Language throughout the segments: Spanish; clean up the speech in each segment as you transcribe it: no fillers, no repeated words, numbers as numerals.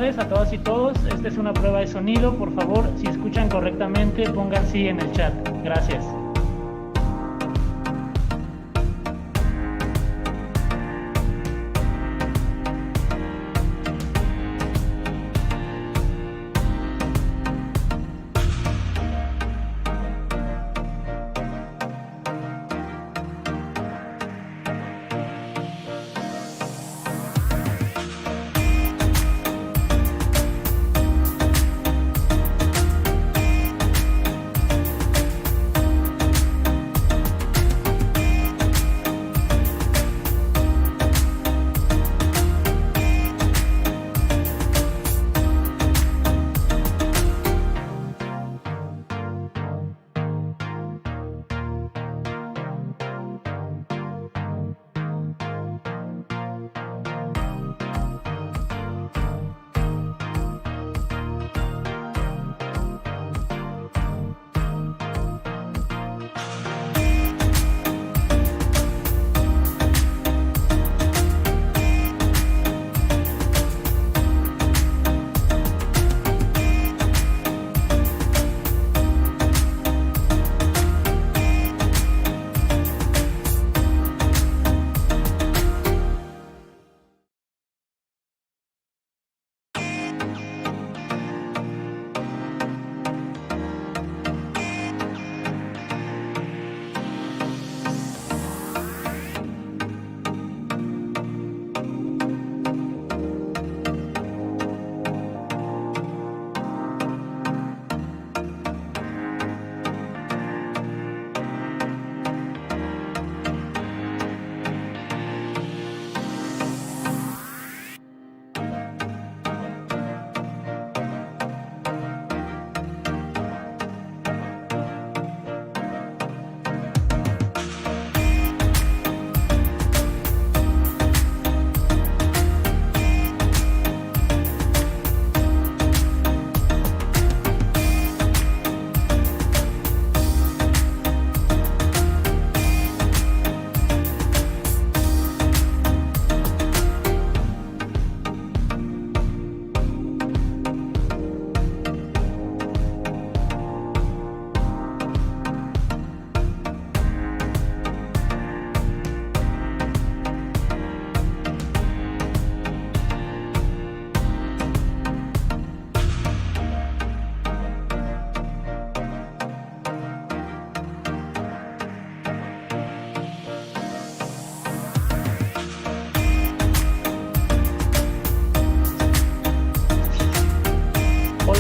tardes a todas y todos. Esta es una prueba de sonido. Por favor, si escuchan correctamente, pongan sí en el chat. Gracias.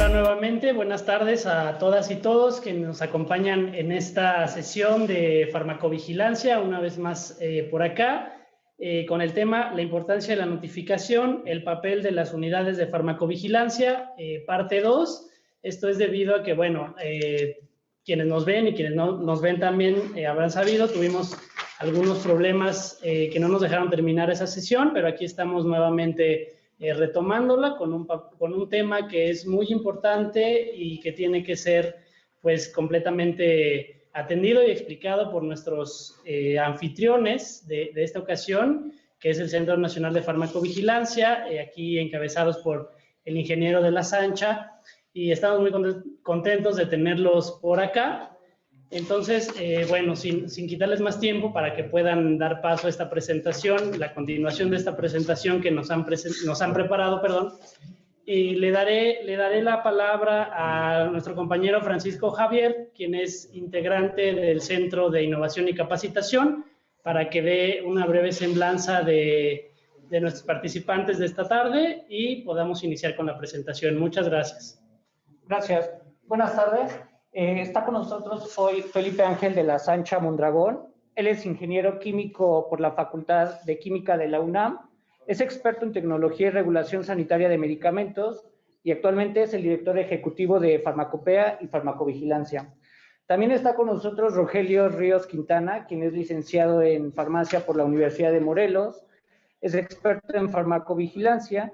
Nuevamente, buenas tardes a todas y todos que nos acompañan en esta sesión de farmacovigilancia, una vez más por acá, con el tema la importancia de la notificación, el papel de las unidades de farmacovigilancia, parte 2. Esto es debido a que, bueno, quienes nos ven y quienes no nos ven también habrán sabido, tuvimos algunos problemas que no nos dejaron terminar esa sesión, pero aquí estamos nuevamente retomándola con un tema que es muy importante y que tiene que ser pues completamente atendido y explicado por nuestros anfitriones de esta ocasión, que es el Centro Nacional de Farmacovigilancia, aquí encabezados por el ingeniero de la Sancha, y estamos muy contentos de tenerlos por acá. Entonces, bueno, sin quitarles más tiempo para que puedan dar paso a esta presentación, la continuación de esta presentación que nos han preparado, perdón, y le daré la palabra a nuestro compañero Francisco Javier, quien es integrante del Centro de Innovación y Capacitación, para que dé una breve semblanza de nuestros participantes de esta tarde y podamos iniciar con la presentación. Muchas gracias. Gracias. Buenas tardes. Está con nosotros hoy Felipe Ángel de la Sancha Mondragón. Él es ingeniero químico por la Facultad de Química de la UNAM. Es experto en tecnología y regulación sanitaria de medicamentos y actualmente es el director ejecutivo de Farmacopea y Farmacovigilancia. También está con nosotros Rogelio Ríos Quintana, quien es licenciado en farmacia por la Universidad de Morelos. Es experto en farmacovigilancia.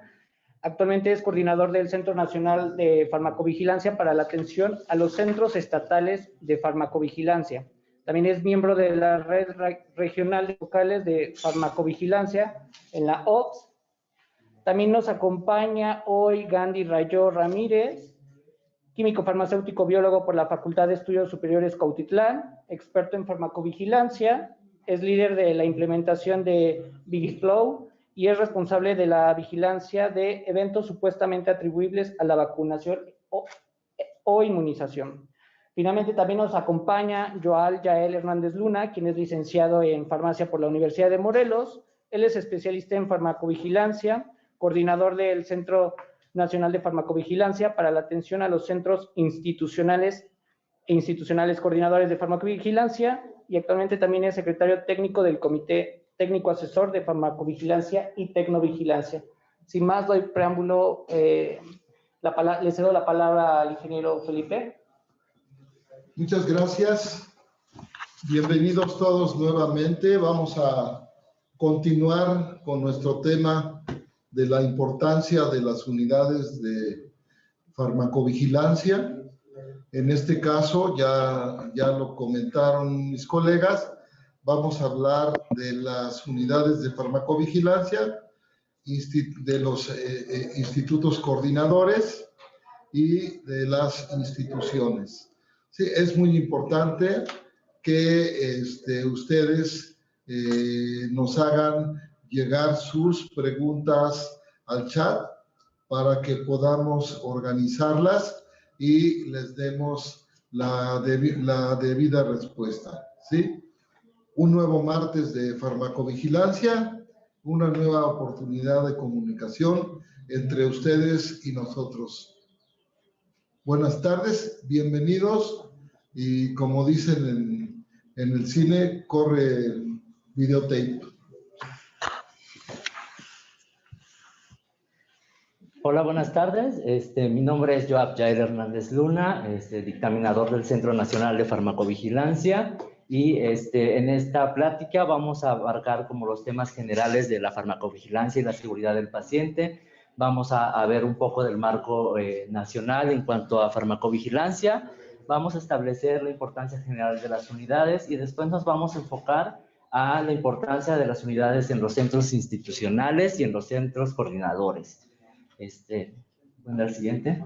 Actualmente es coordinador del Centro Nacional de Farmacovigilancia para la atención a los centros estatales de farmacovigilancia. También es miembro de la red regional de locales de farmacovigilancia en la OPS. También nos acompaña hoy Gandhi Rayo Ramírez, químico farmacéutico biólogo por la Facultad de Estudios Superiores Cuautitlán, experto en farmacovigilancia, es líder de la implementación de BigFlow y es responsable de la vigilancia de eventos supuestamente atribuibles a la vacunación o inmunización. Finalmente también nos acompaña Joal Yael Hernández Luna, quien es licenciado en farmacia por la Universidad de Morelos. Él es especialista en farmacovigilancia, coordinador del Centro Nacional de Farmacovigilancia para la atención a los centros institucionales e institucionales coordinadores de farmacovigilancia, y actualmente también es secretario técnico del Comité Técnico Asesor de Farmacovigilancia y Tecnovigilancia. Sin más, doy preámbulo, le cedo la palabra al ingeniero Felipe. Muchas gracias. Bienvenidos todos nuevamente. Vamos a continuar con nuestro tema de la importancia de las unidades de farmacovigilancia. En este caso, ya lo comentaron mis colegas, vamos a hablar de las unidades de farmacovigilancia, de los institutos coordinadores y de las instituciones. Sí, es muy importante que ustedes nos hagan llegar sus preguntas al chat para que podamos organizarlas y les demos la debida respuesta, ¿sí? Un nuevo martes de farmacovigilancia, una nueva oportunidad de comunicación entre ustedes y nosotros. Buenas tardes, bienvenidos, y como dicen en el cine, corre el videotape. Hola, buenas tardes. Mi nombre es Joab Yael Hernández Luna, dictaminador del Centro Nacional de Farmacovigilancia, y en esta plática vamos a abarcar como los temas generales de la farmacovigilancia y la seguridad del paciente. Vamos a ver un poco del marco nacional en cuanto a farmacovigilancia. Vamos a establecer la importancia general de las unidades y después nos vamos a enfocar a la importancia de las unidades en los centros institucionales y en los centros coordinadores. Bueno, el siguiente.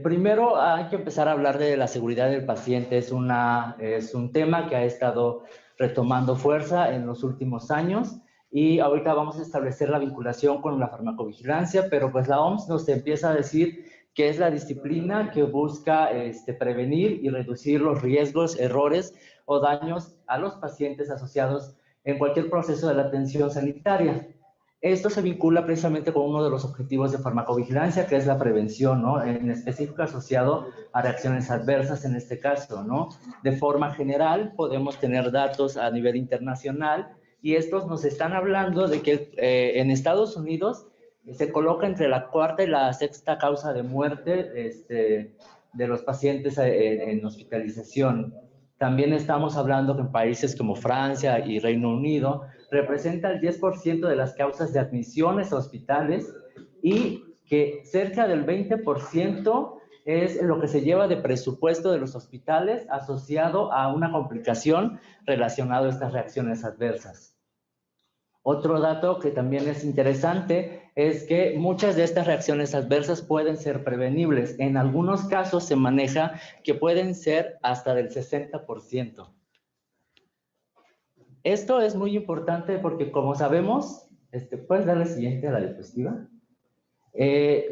Primero hay que empezar a hablar de la seguridad del paciente. Es un tema que ha estado retomando fuerza en los últimos años y ahorita vamos a establecer la vinculación con la farmacovigilancia, pero pues la OMS nos empieza a decir que es la disciplina que busca prevenir y reducir los riesgos, errores o daños a los pacientes asociados en cualquier proceso de la atención sanitaria. Esto se vincula precisamente con uno de los objetivos de farmacovigilancia, que es la prevención, ¿no? En específico asociado a reacciones adversas en este caso, ¿no? De forma general, podemos tener datos a nivel internacional y estos nos están hablando de que en Estados Unidos se coloca entre la cuarta y la sexta causa de muerte de los pacientes en hospitalización. También estamos hablando que en países como Francia y Reino Unido representa el 10% de las causas de admisiones a hospitales y que cerca del 20% es lo que se lleva de presupuesto de los hospitales asociado a una complicación relacionada a estas reacciones adversas. Otro dato que también es interesante es que muchas de estas reacciones adversas pueden ser prevenibles. En algunos casos se maneja que pueden ser hasta del 60%. Esto es muy importante porque, como sabemos, ¿puedes darle siguiente a la diapositiva?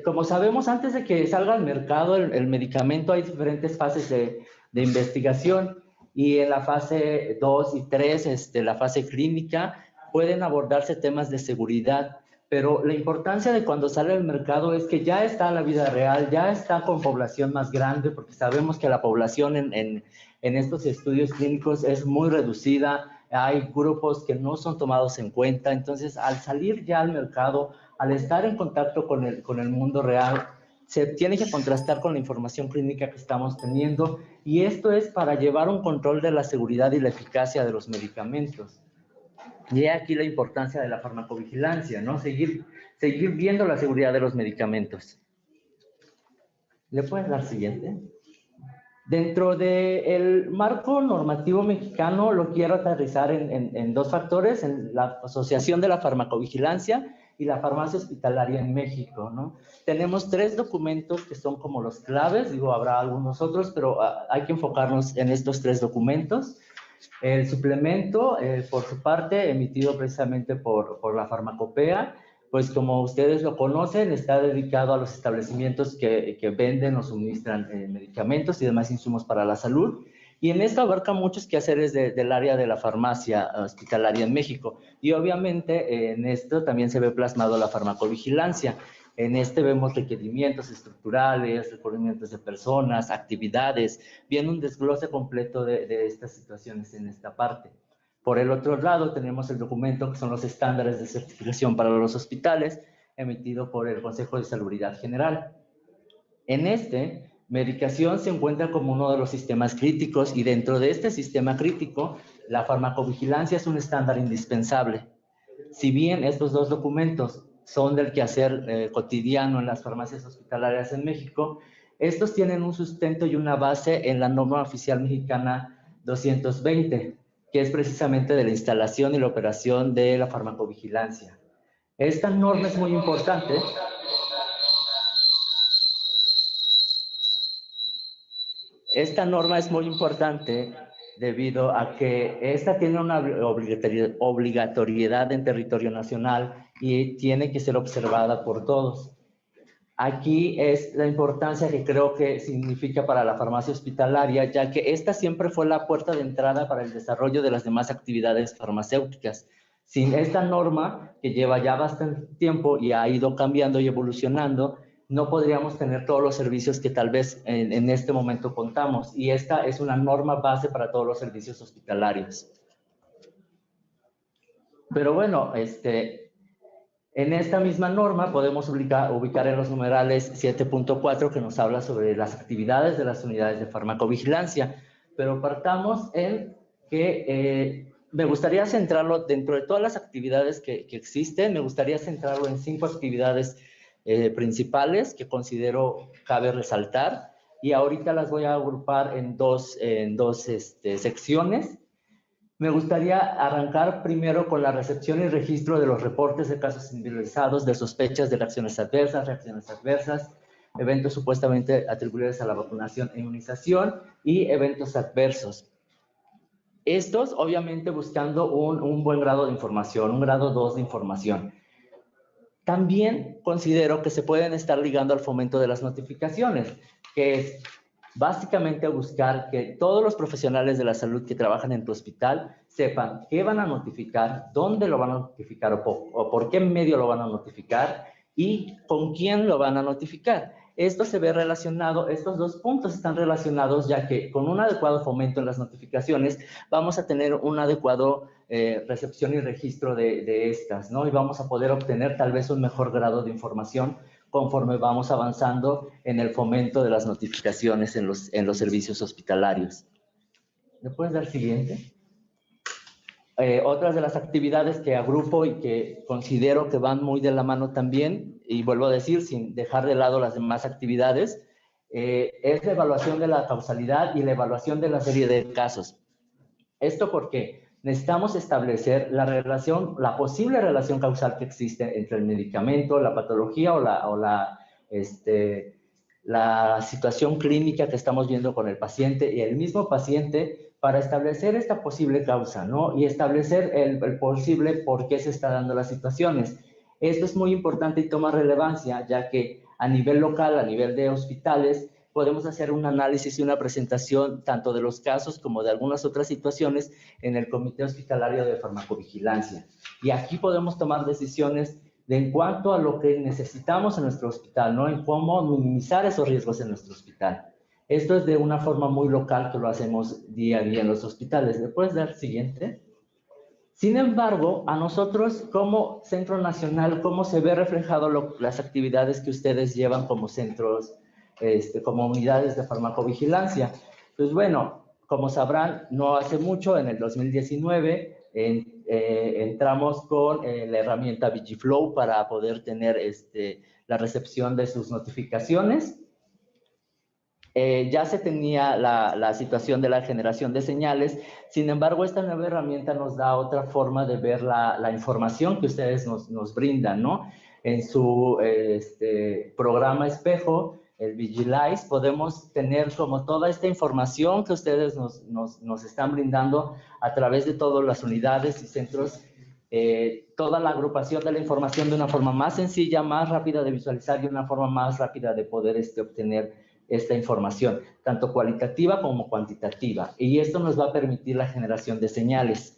Como sabemos, antes de que salga al mercado el medicamento, hay diferentes fases de investigación y en la fase 2 y 3, la fase clínica, pueden abordarse temas de seguridad, pero la importancia de cuando sale al mercado es que ya está en la vida real, ya está con población más grande, porque sabemos que la población en estos estudios clínicos es muy reducida, hay grupos que no son tomados en cuenta, entonces al salir ya al mercado, al estar en contacto con el mundo real, se tiene que contrastar con la información clínica que estamos teniendo, y esto es para llevar un control de la seguridad y la eficacia de los medicamentos. Y aquí la importancia de la farmacovigilancia, ¿no? Seguir viendo la seguridad de los medicamentos. ¿Le puedes dar siguiente? Dentro del marco normativo mexicano, lo quiero aterrizar en dos factores, en la asociación de la farmacovigilancia y la farmacia hospitalaria en México, ¿no? Tenemos 3 documentos que son como los claves, digo, habrá algunos otros, pero hay que enfocarnos en estos 3 documentos. El suplemento, por su parte, emitido precisamente por la Farmacopea, pues como ustedes lo conocen, está dedicado a los establecimientos que venden o suministran medicamentos y demás insumos para la salud. Y en esto abarca muchos quehaceres del área de la farmacia hospitalaria en México. Y obviamente en esto también se ve plasmado la farmacovigilancia. En este vemos requerimientos estructurales, requerimientos de personas, actividades. Viene un desglose completo de estas situaciones en esta parte. Por el otro lado, tenemos el documento que son los estándares de certificación para los hospitales, emitido por el Consejo de Salubridad General. En este, medicación se encuentra como uno de los sistemas críticos y dentro de este sistema crítico, la farmacovigilancia es un estándar indispensable. Si bien estos 2 documentos son del quehacer cotidiano en las farmacias hospitalarias en México, estos tienen un sustento y una base en la norma oficial mexicana 220, que es precisamente de la instalación y la operación de la farmacovigilancia. Esta norma es muy importante. Esta norma es muy importante debido a que esta tiene una obligatoriedad en territorio nacional y tiene que ser observada por todos. Aquí es la importancia que creo que significa para la farmacia hospitalaria, ya que esta siempre fue la puerta de entrada para el desarrollo de las demás actividades farmacéuticas. Sin esta norma, que lleva ya bastante tiempo y ha ido cambiando y evolucionando, no podríamos tener todos los servicios que tal vez en este momento contamos. Y esta es una norma base para todos los servicios hospitalarios. Pero bueno, en esta misma norma podemos ubicar en los numerales 7.4 que nos habla sobre las actividades de las unidades de farmacovigilancia, pero partamos en que me gustaría centrarlo dentro de todas las actividades que existen, me gustaría centrarlo en 5 actividades principales que considero cabe resaltar y ahorita las voy a agrupar en dos secciones. Me gustaría arrancar primero con la recepción y registro de los reportes de casos individualizados de sospechas de reacciones adversas, eventos supuestamente atribuibles a la vacunación e inmunización y eventos adversos. Estos, obviamente, buscando un buen grado de información, un grado 2 de información. También considero que se pueden estar ligando al fomento de las notificaciones, que es básicamente buscar que todos los profesionales de la salud que trabajan en tu hospital sepan qué van a notificar, dónde lo van a notificar o por qué medio lo van a notificar y con quién lo van a notificar. Esto se ve relacionado, estos 2 puntos están relacionados ya que con un adecuado fomento en las notificaciones vamos a tener un adecuado recepción y registro de estas, ¿no? Y vamos a poder obtener tal vez un mejor grado de información conforme vamos avanzando en el fomento de las notificaciones en los servicios hospitalarios. ¿Me puedes dar siguiente? Otras de las actividades que agrupo y que considero que van muy de la mano también, y vuelvo a decir, sin dejar de lado las demás actividades, es la evaluación de la causalidad y la evaluación de la serie de casos. Esto porque necesitamos establecer la posible relación causal que existe entre el medicamento, la patología o la situación clínica que estamos viendo con el paciente y el mismo paciente para establecer esta posible causa, ¿no? Y establecer el posible por qué se están dando las situaciones. Esto es muy importante y toma relevancia, ya que a nivel local, a nivel de hospitales, podemos hacer un análisis y una presentación tanto de los casos como de algunas otras situaciones en el Comité Hospitalario de Farmacovigilancia. Y aquí podemos tomar decisiones en cuanto a lo que necesitamos en nuestro hospital, ¿no? En cómo minimizar esos riesgos en nuestro hospital. Esto es de una forma muy local que lo hacemos día a día en los hospitales. ¿Le puedes dar siguiente? Sin embargo, a nosotros como Centro Nacional, ¿cómo se ve reflejado las actividades que ustedes llevan como centros, como unidades de farmacovigilancia? Pues bueno, como sabrán, no hace mucho, en el 2019, entramos con la herramienta VigiFlow para poder tener la recepción de sus notificaciones. Ya se tenía la situación de la generación de señales, sin embargo, esta nueva herramienta nos da otra forma de ver la información que ustedes nos brindan, ¿no? En su programa espejo, el Vigilize, podemos tener como toda esta información que ustedes nos están brindando a través de todas las unidades y centros, toda la agrupación de la información de una forma más sencilla, más rápida de visualizar y una forma más rápida de poder obtener esta información, tanto cualitativa como cuantitativa. Y esto nos va a permitir la generación de señales.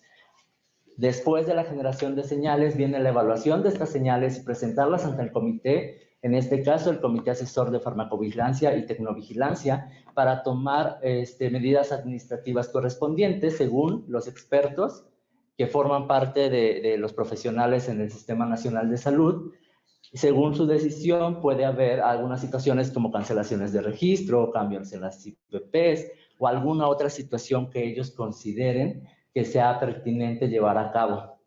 Después de la generación de señales viene la evaluación de estas señales y presentarlas ante el comité, en este caso el Comité Asesor de Farmacovigilancia y Tecnovigilancia, para tomar medidas administrativas correspondientes según los expertos que forman parte de los profesionales en el Sistema Nacional de Salud. Según su decisión puede haber algunas situaciones como cancelaciones de registro, cambios en las IPPs o alguna otra situación que ellos consideren que sea pertinente llevar a cabo.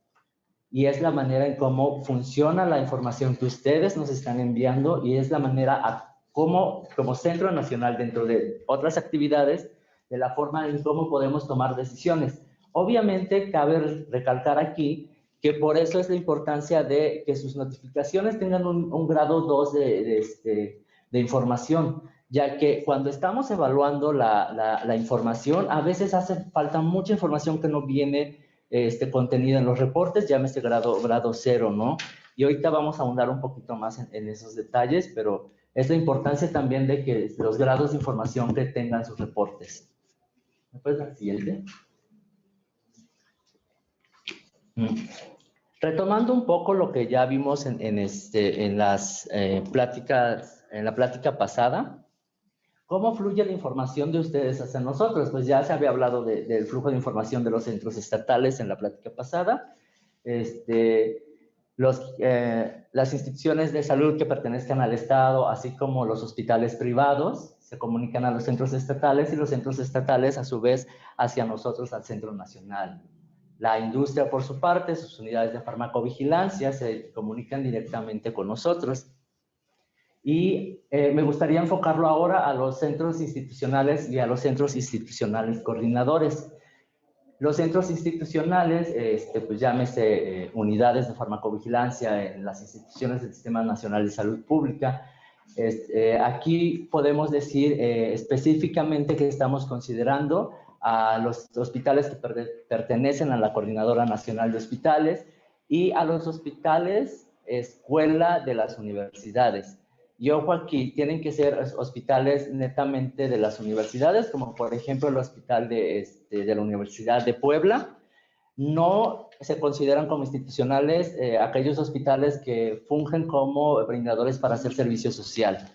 Y es la manera en cómo funciona la información que ustedes nos están enviando y es la manera como Centro Nacional dentro de otras actividades, de la forma en cómo podemos tomar decisiones. Obviamente cabe recalcar aquí que por eso es la importancia de que sus notificaciones tengan un grado 2 de información, ya que cuando estamos evaluando la información, a veces hace falta mucha información que no viene contenida en los reportes, llámese grado 0, ¿no? Y ahorita vamos a ahondar un poquito más en esos detalles, pero es la importancia también de que los grados de información que tengan sus reportes. ¿Me puedes dar el siguiente? Retomando un poco lo que ya vimos en la plática pasada, ¿cómo fluye la información de ustedes hacia nosotros? Pues ya se había hablado del flujo de información de los centros estatales en la plática pasada. Las instituciones de salud que pertenezcan al Estado, así como los hospitales privados, se comunican a los centros estatales y los centros estatales, a su vez, hacia nosotros, al Centro Nacional. La industria, por su parte, sus unidades de farmacovigilancia se comunican directamente con nosotros. Y me gustaría enfocarlo ahora a los centros institucionales y a los centros institucionales coordinadores. Los centros institucionales, pues llámese unidades de farmacovigilancia en las instituciones del Sistema Nacional de Salud Pública. Aquí podemos decir específicamente que estamos considerando a los hospitales que pertenecen a la Coordinadora Nacional de Hospitales y a los hospitales escuela de las universidades. Y ojo aquí, tienen que ser hospitales netamente de las universidades, como por ejemplo el hospital de la Universidad de Puebla. No se consideran como institucionales aquellos hospitales que fungen como brindadores para hacer servicio social.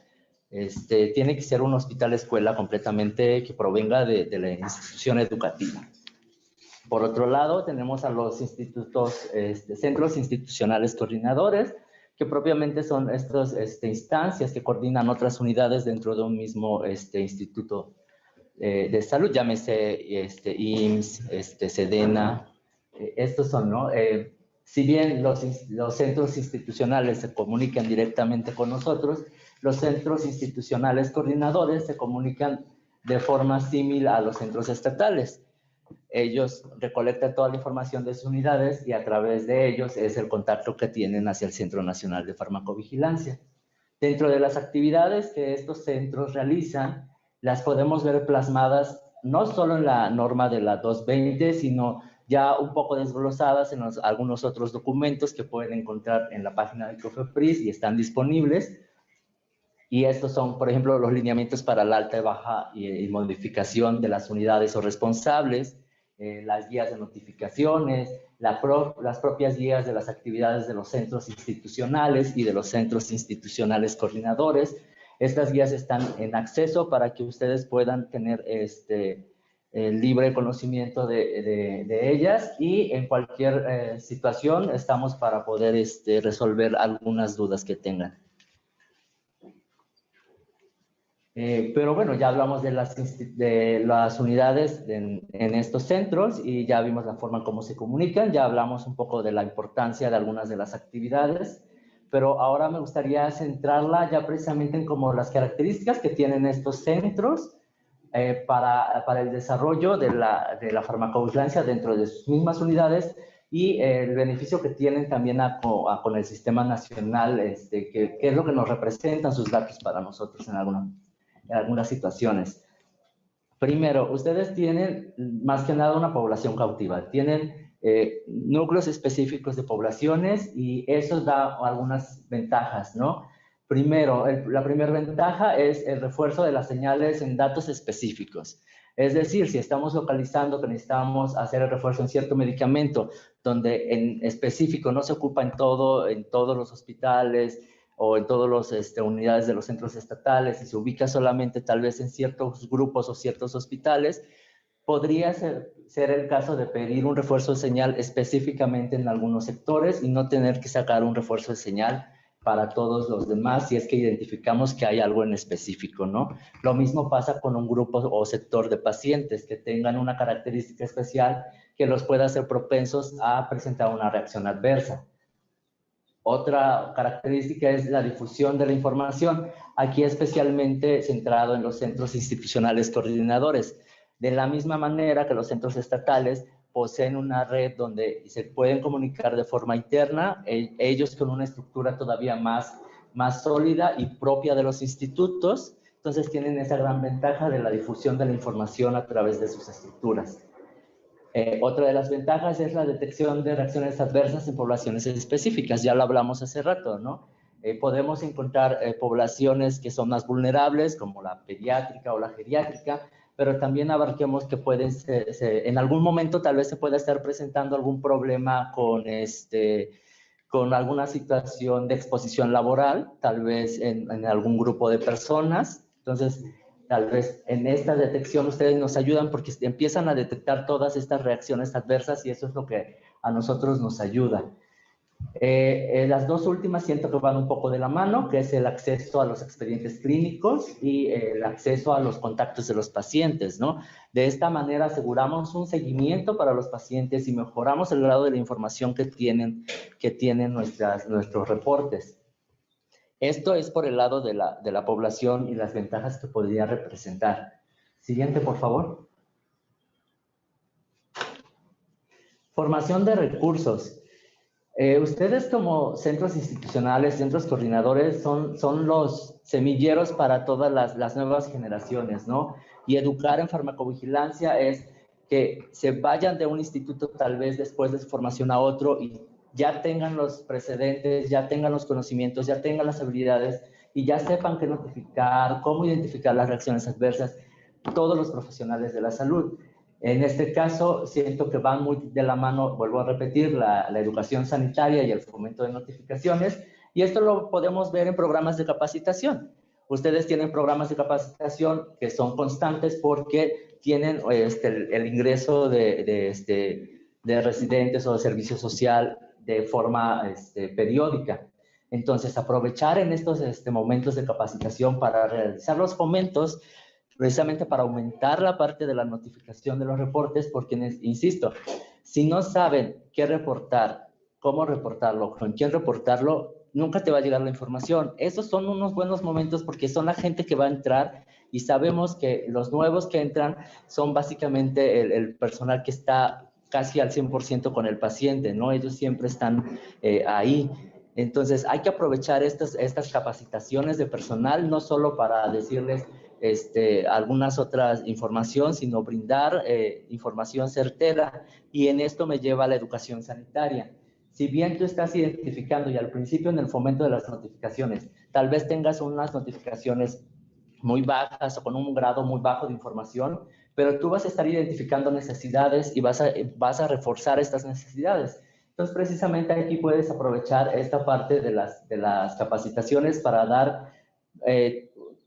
Tiene que ser un hospital escuela completamente que provenga de la institución educativa. Por otro lado, tenemos a los institutos, centros institucionales coordinadores, que propiamente son estas instancias que coordinan otras unidades dentro de un mismo instituto de salud, llámese IMSS, SEDENA. Estos son, ¿no? Si bien los centros institucionales se comunican directamente con nosotros, los centros institucionales coordinadores se comunican de forma similar a los centros estatales. Ellos recolectan toda la información de sus unidades y a través de ellos es el contacto que tienen hacia el Centro Nacional de Farmacovigilancia. Dentro de las actividades que estos centros realizan, las podemos ver plasmadas no solo en la norma de la 220, sino ya un poco desglosadas en algunos otros documentos que pueden encontrar en la página de COFEPRIS y están disponibles. Y estos son, por ejemplo, los lineamientos para la alta y baja y modificación de las unidades o responsables, las guías de notificaciones, las propias guías de las actividades de los centros institucionales y de los centros institucionales coordinadores. Estas guías están en acceso para que ustedes puedan tener libre conocimiento de ellas y en cualquier situación estamos para poder resolver algunas dudas que tengan. Pero bueno, ya hablamos de las unidades en estos centros y ya vimos la forma en cómo se comunican, ya hablamos un poco de la importancia de algunas de las actividades. pero ahora me gustaría centrarla ya precisamente en como las características que tienen estos centros para el desarrollo de la farmacovigilancia dentro de sus mismas unidades y el beneficio que tienen también con el sistema nacional, que es lo que nos representan sus datos para nosotros en algunas situaciones. Primero, ustedes tienen más que nada una población cautiva, tienen núcleos específicos de poblaciones y eso da algunas ventajas, ¿no? Primero, la primera ventaja es el refuerzo de las señales en datos específicos. Es decir, si estamos localizando que necesitamos hacer el refuerzo en cierto medicamento, donde en específico no se ocupa en todos los hospitales o en todas las unidades de los centros estatales y se ubica solamente tal vez en ciertos grupos o ciertos hospitales, podría ser el caso de pedir un refuerzo de señal específicamente en algunos sectores y no tener que sacar un refuerzo de señal para todos los demás si es que identificamos que hay algo en específico, ¿no? Lo mismo pasa con un grupo o sector de pacientes que tengan una característica especial que los pueda hacer propensos a presentar una reacción adversa. Otra característica es la difusión de la información, aquí especialmente centrado en los centros institucionales coordinadores. De la misma manera que los centros estatales poseen una red donde se pueden comunicar de forma interna, ellos con una estructura todavía más sólida y propia de los institutos, entonces tienen esa gran ventaja de la difusión de la información a través de sus estructuras. Otra de las ventajas es la detección de reacciones adversas en poblaciones específicas, ya lo hablamos hace rato, ¿no? Podemos encontrar poblaciones que son más vulnerables, como la pediátrica o la geriátrica, pero también abarquemos que pueden en algún momento tal vez se pueda estar presentando algún problema con alguna situación de exposición laboral, tal vez en algún grupo de personas. Entonces, tal vez en esta detección ustedes nos ayudan porque empiezan a detectar todas estas reacciones adversas y eso es lo que a nosotros nos ayuda. Las dos últimas siento que van un poco de la mano, que es el acceso a los expedientes clínicos y el acceso a los contactos de los pacientes, ¿no? De esta manera aseguramos un seguimiento para los pacientes y mejoramos el grado de la información que tienen nuestros reportes. Esto es por el lado de la población y las ventajas que podría representar. Siguiente, por favor. Formación de recursos. Ustedes como centros institucionales, centros coordinadores, son los semilleros para todas las nuevas generaciones, ¿no? Y educar en farmacovigilancia es que se vayan de un instituto tal vez después de su formación a otro y ya tengan los precedentes, ya tengan los conocimientos, ya tengan las habilidades y ya sepan qué notificar, cómo identificar las reacciones adversas, todos los profesionales de la salud. En este caso, siento que van muy de la mano, vuelvo a repetir, la educación sanitaria y el fomento de notificaciones, y esto lo podemos ver en programas de capacitación. Ustedes tienen programas de capacitación que son constantes porque tienen el ingreso de residentes o de servicio social de forma periódica. Entonces, aprovechar en estos momentos de capacitación para realizar los fomentos precisamente para aumentar la parte de la notificación de los reportes, porque, insisto, si no saben qué reportar, cómo reportarlo, con quién reportarlo, nunca te va a llegar la información. Esos son unos buenos momentos porque son la gente que va a entrar y sabemos que los nuevos que entran son básicamente el personal que está casi al 100% con el paciente, ¿no? Ellos siempre están ahí. Entonces, hay que aprovechar estas capacitaciones de personal, no solo para decirles algunas otras información, sino brindar información certera, y en esto me lleva a la educación sanitaria. Si bien tú estás identificando y al principio en el fomento de las notificaciones, tal vez tengas unas notificaciones muy bajas o con un grado muy bajo de información, pero tú vas a estar identificando necesidades y vas a reforzar estas necesidades. Entonces, precisamente aquí puedes aprovechar esta parte de las capacitaciones para dar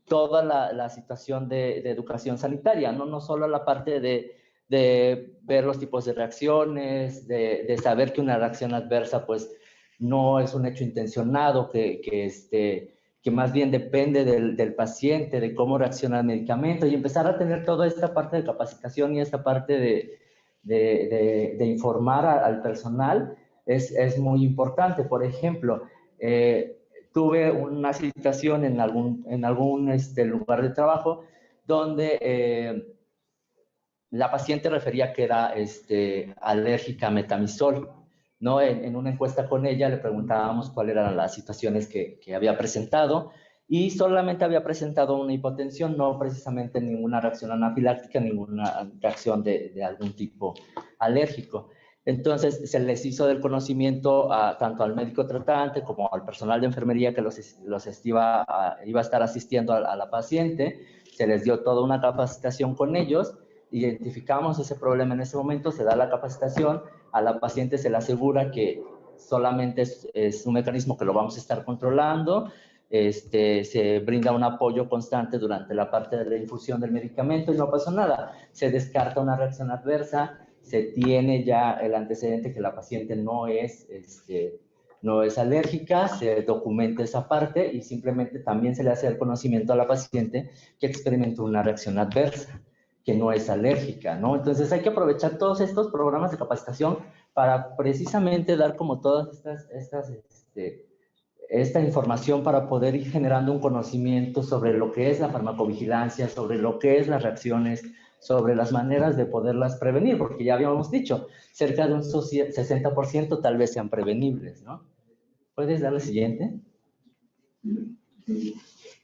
toda la situación de educación sanitaria, no solo la parte de ver los tipos de reacciones, de saber que una reacción adversa pues no es un hecho intencionado, que más bien depende del paciente, de cómo reacciona al medicamento, y empezar a tener toda esta parte de capacitación y esta parte de informar al personal es muy importante. Por ejemplo, tuve una situación en algún lugar de trabajo donde la paciente refería que era alérgica a metamizol, ¿no? En una encuesta con ella le preguntábamos cuáles eran las situaciones que había presentado y solamente había presentado una hipotensión, no precisamente ninguna reacción anafiláctica, ninguna reacción de algún tipo alérgico. Entonces, se les hizo del conocimiento tanto al médico tratante como al personal de enfermería que iba a estar asistiendo a la paciente. Se les dio toda una capacitación con ellos, identificamos ese problema en ese momento, se da la capacitación, a la paciente se le asegura que solamente es un mecanismo que lo vamos a estar controlando, se brinda un apoyo constante durante la parte de la infusión del medicamento y no pasó nada. Se descarta una reacción adversa, se tiene ya el antecedente que la paciente no es alérgica, se documenta esa parte y simplemente también se le hace el conocimiento a la paciente que experimentó una reacción adversa, que no es alérgica, ¿no? Entonces hay que aprovechar todos estos programas de capacitación para precisamente dar como todas esta información para poder ir generando un conocimiento sobre lo que es la farmacovigilancia, sobre lo que es las reacciones, sobre las maneras de poderlas prevenir, porque ya habíamos dicho, cerca de un 60% tal vez sean prevenibles, ¿no? ¿Puedes dar la siguiente?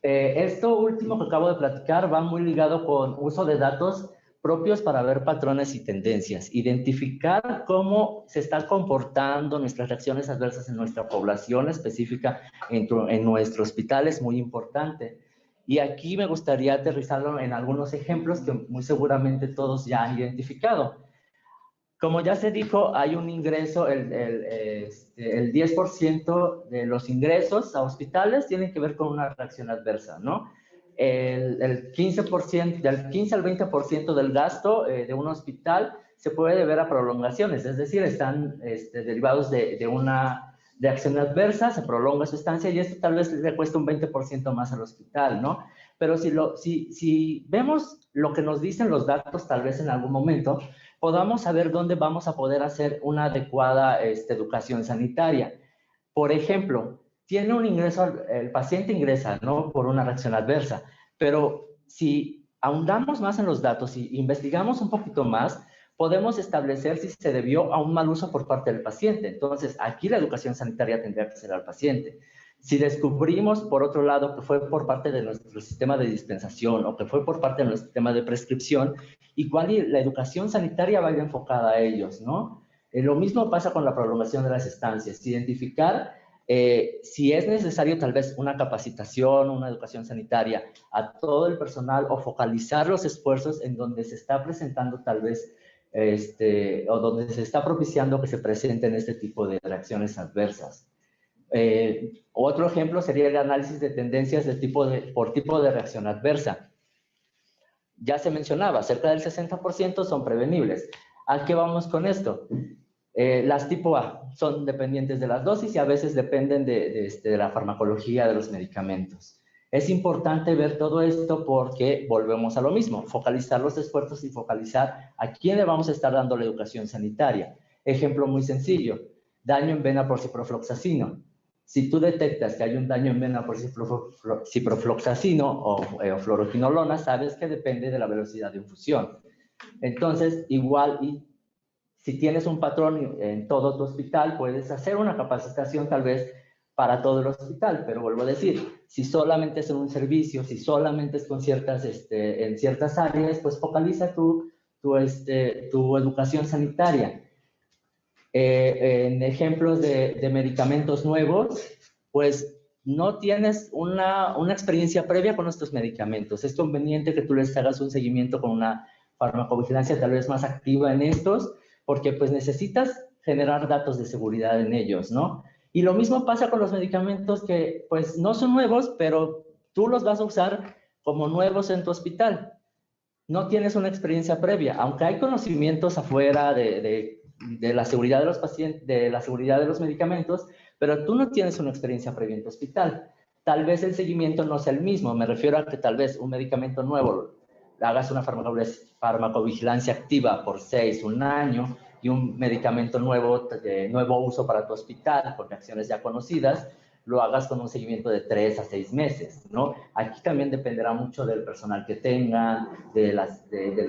Esto último que acabo de platicar va muy ligado con uso de datos propios para ver patrones y tendencias, identificar cómo se están comportando nuestras reacciones adversas en nuestra población específica, en nuestro hospital es muy importante. Y aquí me gustaría aterrizarlo en algunos ejemplos que muy seguramente todos ya han identificado. Como ya se dijo, hay un ingreso, el 10% de los ingresos a hospitales tienen que ver con una reacción adversa, ¿no? El 15%, del 15 al 20% del gasto de un hospital se puede deber a prolongaciones, es decir, están derivados de una reacción adversa, se prolonga su estancia y esto tal vez le cuesta un 20% más al hospital, ¿no? Pero si vemos lo que nos dicen los datos tal vez en algún momento, podamos saber dónde vamos a poder hacer una adecuada educación sanitaria. Por ejemplo, tiene un ingreso, el paciente ingresa, ¿no? Por una reacción adversa, pero si ahondamos más en los datos y investigamos un poquito más, podemos establecer si se debió a un mal uso por parte del paciente. Entonces, aquí la educación sanitaria tendría que ser al paciente. Si descubrimos, por otro lado, que fue por parte de nuestro sistema de dispensación o que fue por parte de nuestro sistema de prescripción, igual la educación sanitaria va a ir enfocada a ellos, ¿no? Lo mismo pasa con la prolongación de las estancias. Identificar si es necesario tal vez una capacitación, una educación sanitaria a todo el personal o focalizar los esfuerzos en donde se está presentando tal vez o donde se está propiciando que se presenten este tipo de reacciones adversas. Otro ejemplo sería el análisis de tendencias por tipo de reacción adversa. Ya se mencionaba, cerca del 60% son prevenibles. ¿A qué vamos con esto? Las tipo A son dependientes de las dosis y a veces dependen de la farmacología de los medicamentos. Es importante ver todo esto porque volvemos a lo mismo, focalizar los esfuerzos y focalizar a quién le vamos a estar dando la educación sanitaria. Ejemplo muy sencillo, daño en vena por ciprofloxacino. Si tú detectas que hay un daño en vena por ciprofloxacino o fluoroquinolona, sabes que depende de la velocidad de infusión. Entonces, igual, si tienes un patrón en todo tu hospital, puedes hacer una capacitación tal vez para todo el hospital, pero vuelvo a decir, si solamente es en un servicio, si solamente es con en ciertas áreas, pues focaliza tu educación sanitaria. En ejemplos de medicamentos nuevos, pues no tienes una experiencia previa con estos medicamentos. Es conveniente que tú les hagas un seguimiento con una farmacovigilancia tal vez más activa en estos, porque pues necesitas generar datos de seguridad en ellos, ¿no? Y lo mismo pasa con los medicamentos que pues no son nuevos, pero tú los vas a usar como nuevos en tu hospital. No tienes una experiencia previa, aunque hay conocimientos afuera de la seguridad de los pacientes, de la seguridad de los medicamentos, pero tú no tienes una experiencia previa en tu hospital. Tal vez el seguimiento no sea el mismo, me refiero a que tal vez un medicamento nuevo, hagas una farmacovigilancia activa por 1 año y un medicamento nuevo, de nuevo uso para tu hospital, con reacciones ya conocidas, lo hagas con un seguimiento de 3 a 6 meses, ¿no? Aquí también dependerá mucho del personal que tengan, de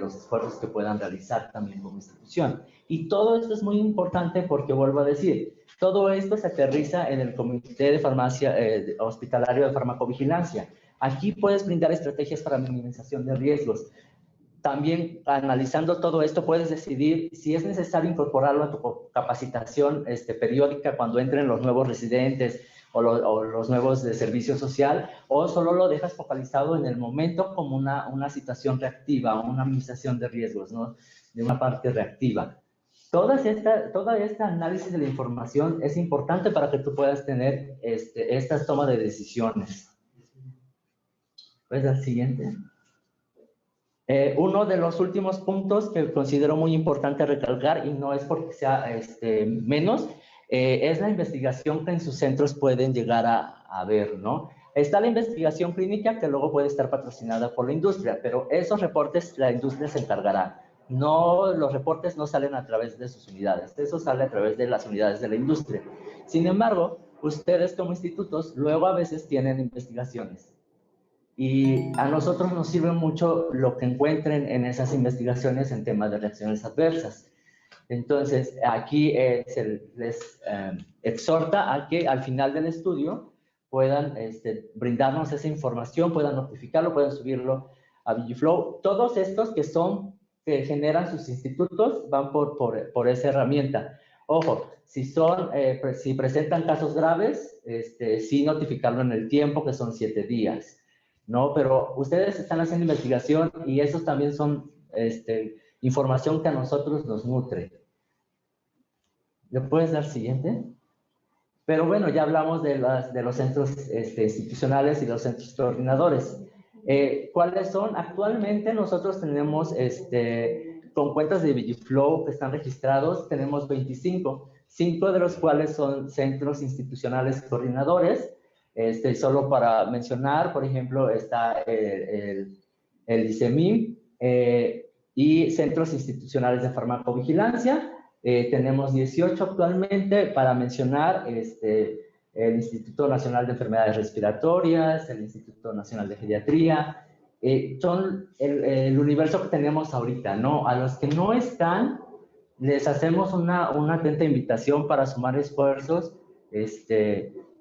los esfuerzos que puedan realizar también como institución. Y todo esto es muy importante porque, vuelvo a decir, todo esto se aterriza en el Comité de Farmacia Hospitalario de Farmacovigilancia. Aquí puedes brindar estrategias para minimización de riesgos. También, analizando todo esto, puedes decidir si es necesario incorporarlo a tu capacitación periódica cuando entren los nuevos residentes o los nuevos de servicio social, o solo lo dejas focalizado en el momento como una situación reactiva, una minimización de riesgos, ¿no? De una parte reactiva. Toda esta análisis de la información es importante para que tú puedas tener estas tomas de decisiones. ¿Puedes dar siguiente? Uno de los últimos puntos que considero muy importante recalcar, y no es porque sea menos, es la investigación que en sus centros pueden llegar a ver, ¿no? Está la investigación clínica que luego puede estar patrocinada por la industria, pero esos reportes la industria se encargará. No, los reportes no salen a través de sus unidades, eso sale a través de las unidades de la industria. Sin embargo, ustedes como institutos luego a veces tienen investigaciones. Y a nosotros nos sirve mucho lo que encuentren en esas investigaciones en temas de reacciones adversas. Entonces, aquí se les exhorta a que al final del estudio puedan brindarnos esa información, puedan notificarlo, puedan subirlo a Vigiflow. Todos estos que generan sus institutos van por esa herramienta. Ojo, si presentan casos graves, sí notificarlo en el tiempo, que son 7 días. ¿No? Pero ustedes están haciendo investigación y esos también son información que a nosotros nos nutre. ¿Le puedes dar siguiente? Pero bueno, ya hablamos de los centros institucionales y los centros coordinadores. ¿Cuáles son? Actualmente nosotros tenemos, con cuentas de Vigiflow que están registrados, tenemos 25, 5 de los cuales son centros institucionales coordinadores. Solo para mencionar, por ejemplo, está el ICEMIM y Centros Institucionales de Farmacovigilancia. Tenemos 18 actualmente para mencionar el Instituto Nacional de Enfermedades Respiratorias, el Instituto Nacional de Pediatría. Son el universo que tenemos ahorita, ¿no? A los que no están, les hacemos una atenta invitación para sumar esfuerzos,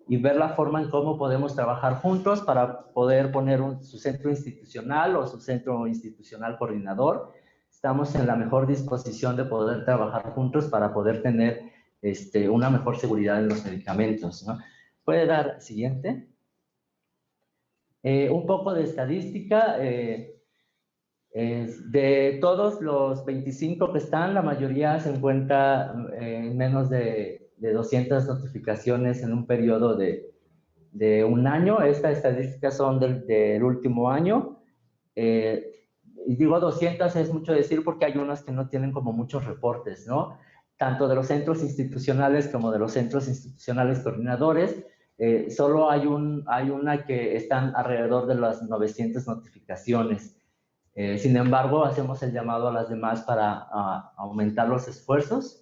y ver la forma en cómo podemos trabajar juntos para poder poner su centro institucional o su centro institucional coordinador. Estamos en la mejor disposición de poder trabajar juntos para poder tener una mejor seguridad en los medicamentos, ¿no? ¿Puede dar siguiente? Un poco de estadística. De todos los 25 que están, la mayoría se encuentra en menos de 200 notificaciones en un periodo de un año. Estas estadísticas son del último año. Y digo 200 es mucho decir porque hay unas que no tienen como muchos reportes, ¿no? Tanto de los centros institucionales como de los centros institucionales coordinadores. Solo hay una que están alrededor de las 900 notificaciones. Sin embargo, hacemos el llamado a las demás para aumentar los esfuerzos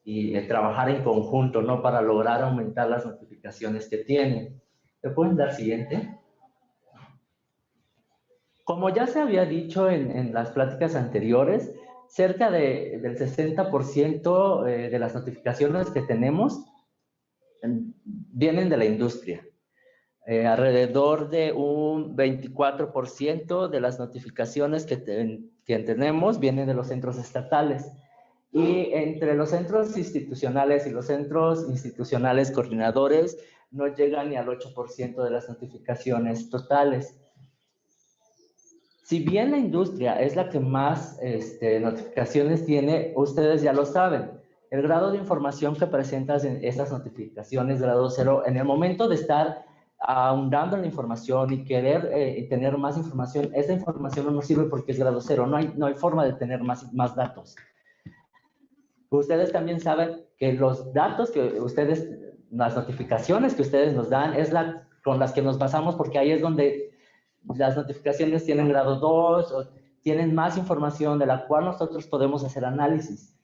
y trabajar en conjunto, ¿no? Para lograr aumentar las notificaciones que tienen. ¿Me pueden dar siguiente? Como ya se había dicho en las pláticas anteriores, cerca del 60% de las notificaciones que tenemos vienen de la industria. Alrededor de un 24% de las notificaciones que tenemos vienen de los centros estatales. Y entre los centros institucionales y los centros institucionales coordinadores no llegan ni al 8% de las notificaciones totales. Si bien la industria es la que más notificaciones tiene, ustedes ya lo saben. El grado de información que presentas en esas notificaciones, grado 0, en el momento de estar ahondando en la información y querer tener más información, esa información no nos sirve porque es grado 0. No hay forma de tener más datos. Ustedes también saben que los datos que las notificaciones que ustedes nos dan es con las que nos basamos, porque ahí es donde las notificaciones tienen grado 2 o tienen más información de la cual nosotros podemos hacer análisis.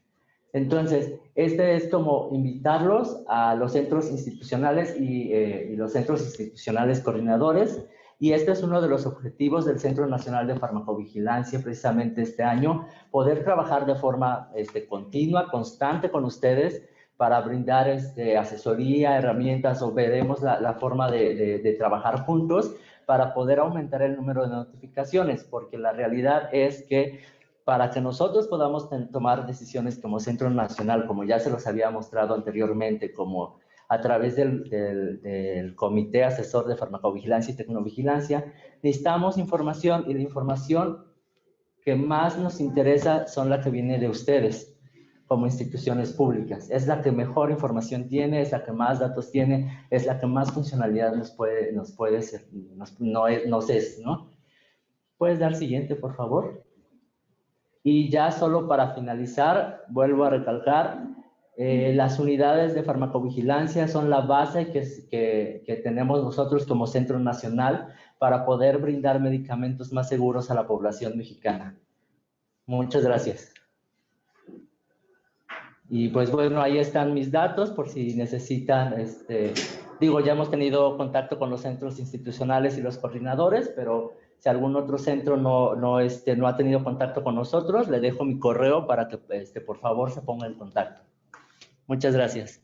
Entonces, este es como invitarlos a los centros institucionales y los centros institucionales coordinadores. Y este es uno de los objetivos del Centro Nacional de Farmacovigilancia precisamente este año, poder trabajar de forma continua, constante con ustedes para brindar asesoría, herramientas o veremos la forma de trabajar juntos para poder aumentar el número de notificaciones, porque la realidad es que para que nosotros podamos tomar decisiones como Centro Nacional, como ya se los había mostrado anteriormente, como a través del Comité Asesor de Farmacovigilancia y Tecnovigilancia, necesitamos información, y la información que más nos interesa son la que viene de ustedes como instituciones públicas. Es la que mejor información tiene, es la que más datos tiene, es la que más funcionalidad nos es, ¿no? ¿Puedes dar siguiente, por favor? Y ya solo para finalizar, vuelvo a recalcar, las unidades de farmacovigilancia son la base que tenemos nosotros como Centro Nacional para poder brindar medicamentos más seguros a la población mexicana. Muchas gracias. Y pues bueno, ahí están mis datos por si necesitan, ya hemos tenido contacto con los centros institucionales y los coordinadores, pero si algún otro centro no ha tenido contacto con nosotros, le dejo mi correo para que por favor se ponga en contacto. Muchas gracias.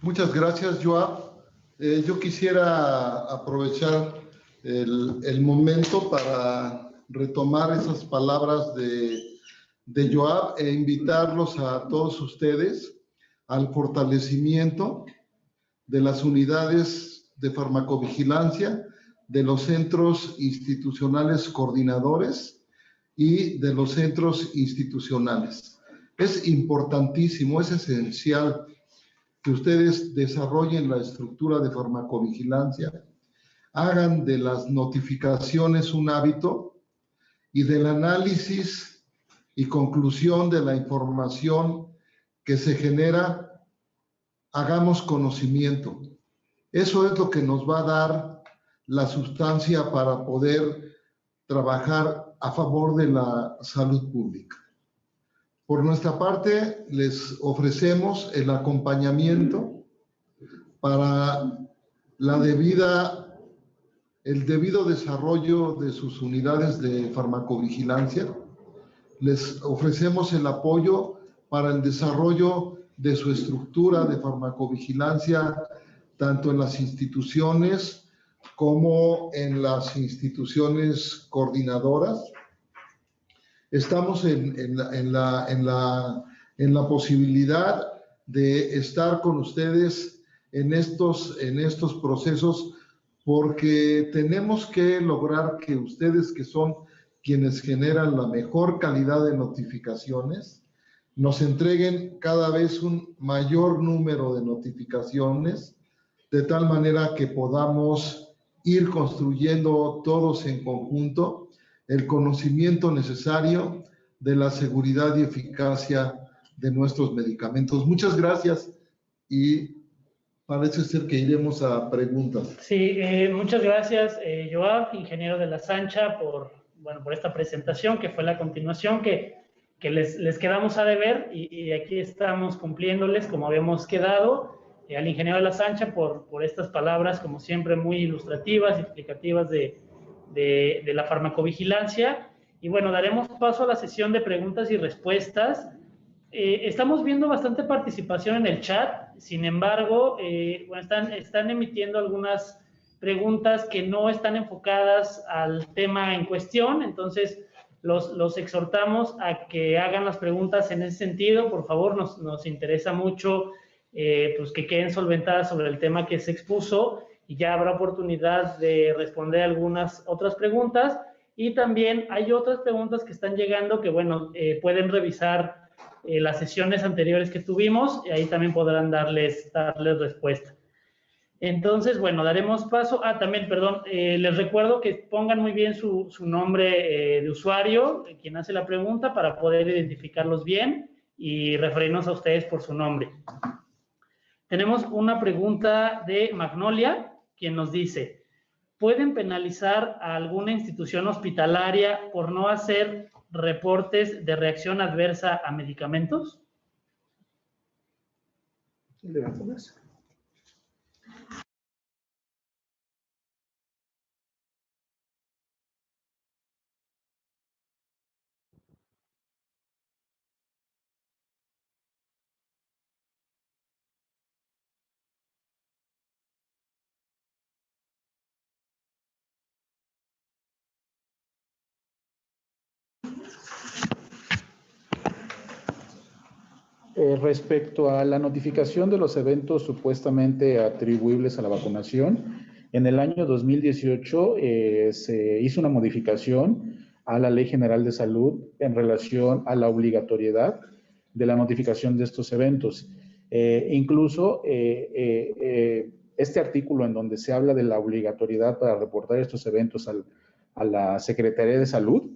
Muchas gracias, Joab. Yo quisiera aprovechar el momento para retomar esas palabras de Joab e invitarlos a todos ustedes al fortalecimiento de las unidades de farmacovigilancia, de los centros institucionales coordinadores y de los centros institucionales. Es importantísimo, es esencial que ustedes desarrollen la estructura de farmacovigilancia, hagan de las notificaciones un hábito y del análisis y conclusión de la información que se genera, hagamos conocimiento. Eso es lo que nos va a dar la sustancia para poder trabajar a favor de la salud pública. Por nuestra parte, les ofrecemos el acompañamiento para el debido desarrollo de sus unidades de farmacovigilancia. Les ofrecemos el apoyo para el desarrollo de su estructura de farmacovigilancia, tanto en las instituciones como en las instituciones coordinadoras. Estamos en la posibilidad de estar con ustedes en estos procesos, porque tenemos que lograr que ustedes, que son quienes generan la mejor calidad de notificaciones, nos entreguen cada vez un mayor número de notificaciones, de tal manera que podamos ir construyendo todos en conjunto el conocimiento necesario de la seguridad y eficacia de nuestros medicamentos. Muchas gracias y parece ser que iremos a preguntas. Sí, muchas gracias, Joab, ingeniero de la Sancha, por esta presentación que fue la continuación que les quedamos a deber y aquí estamos cumpliéndoles como habíamos quedado. Al ingeniero de la Sancha por estas palabras, como siempre, muy ilustrativas y explicativas de la farmacovigilancia. Y bueno, daremos paso a la sesión de preguntas y respuestas. Estamos viendo bastante participación en el chat, sin embargo, están emitiendo algunas preguntas que no están enfocadas al tema en cuestión, entonces los exhortamos a que hagan las preguntas en ese sentido. Por favor, nos interesa mucho pues que queden solventadas sobre el tema que se expuso y ya habrá oportunidad de responder algunas otras preguntas. Y también hay otras preguntas que están llegando que, pueden revisar las sesiones anteriores que tuvimos y ahí también podrán darles respuesta. Entonces, daremos paso. También, perdón, les recuerdo que pongan muy bien su nombre de usuario, quien hace la pregunta, para poder identificarlos bien y referirnos a ustedes por su nombre. Tenemos una pregunta de Magnolia, quien nos dice: ¿pueden penalizar a alguna institución hospitalaria por no hacer reportes de reacción adversa a medicamentos? Respecto a la notificación de los eventos supuestamente atribuibles a la vacunación, en el año 2018 se hizo una modificación a la Ley General de Salud en relación a la obligatoriedad de la notificación de estos eventos. Incluso este artículo en donde se habla de la obligatoriedad para reportar estos eventos a la Secretaría de Salud,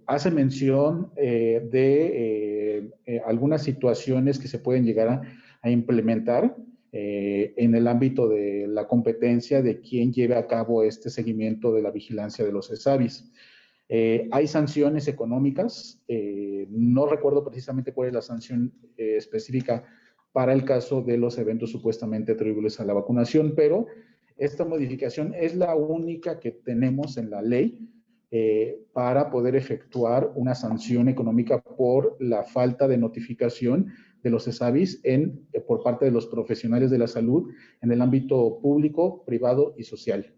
hace mención de algunas situaciones que se pueden llegar a implementar en el ámbito de la competencia de quien lleve a cabo este seguimiento de la vigilancia de los ESAVIS. Hay sanciones económicas, no recuerdo precisamente cuál es la sanción específica para el caso de los eventos supuestamente atribuibles a la vacunación, pero esta modificación es la única que tenemos en la ley para poder efectuar una sanción económica por la falta de notificación de los ESAVIS por parte de los profesionales de la salud en el ámbito público, privado y social.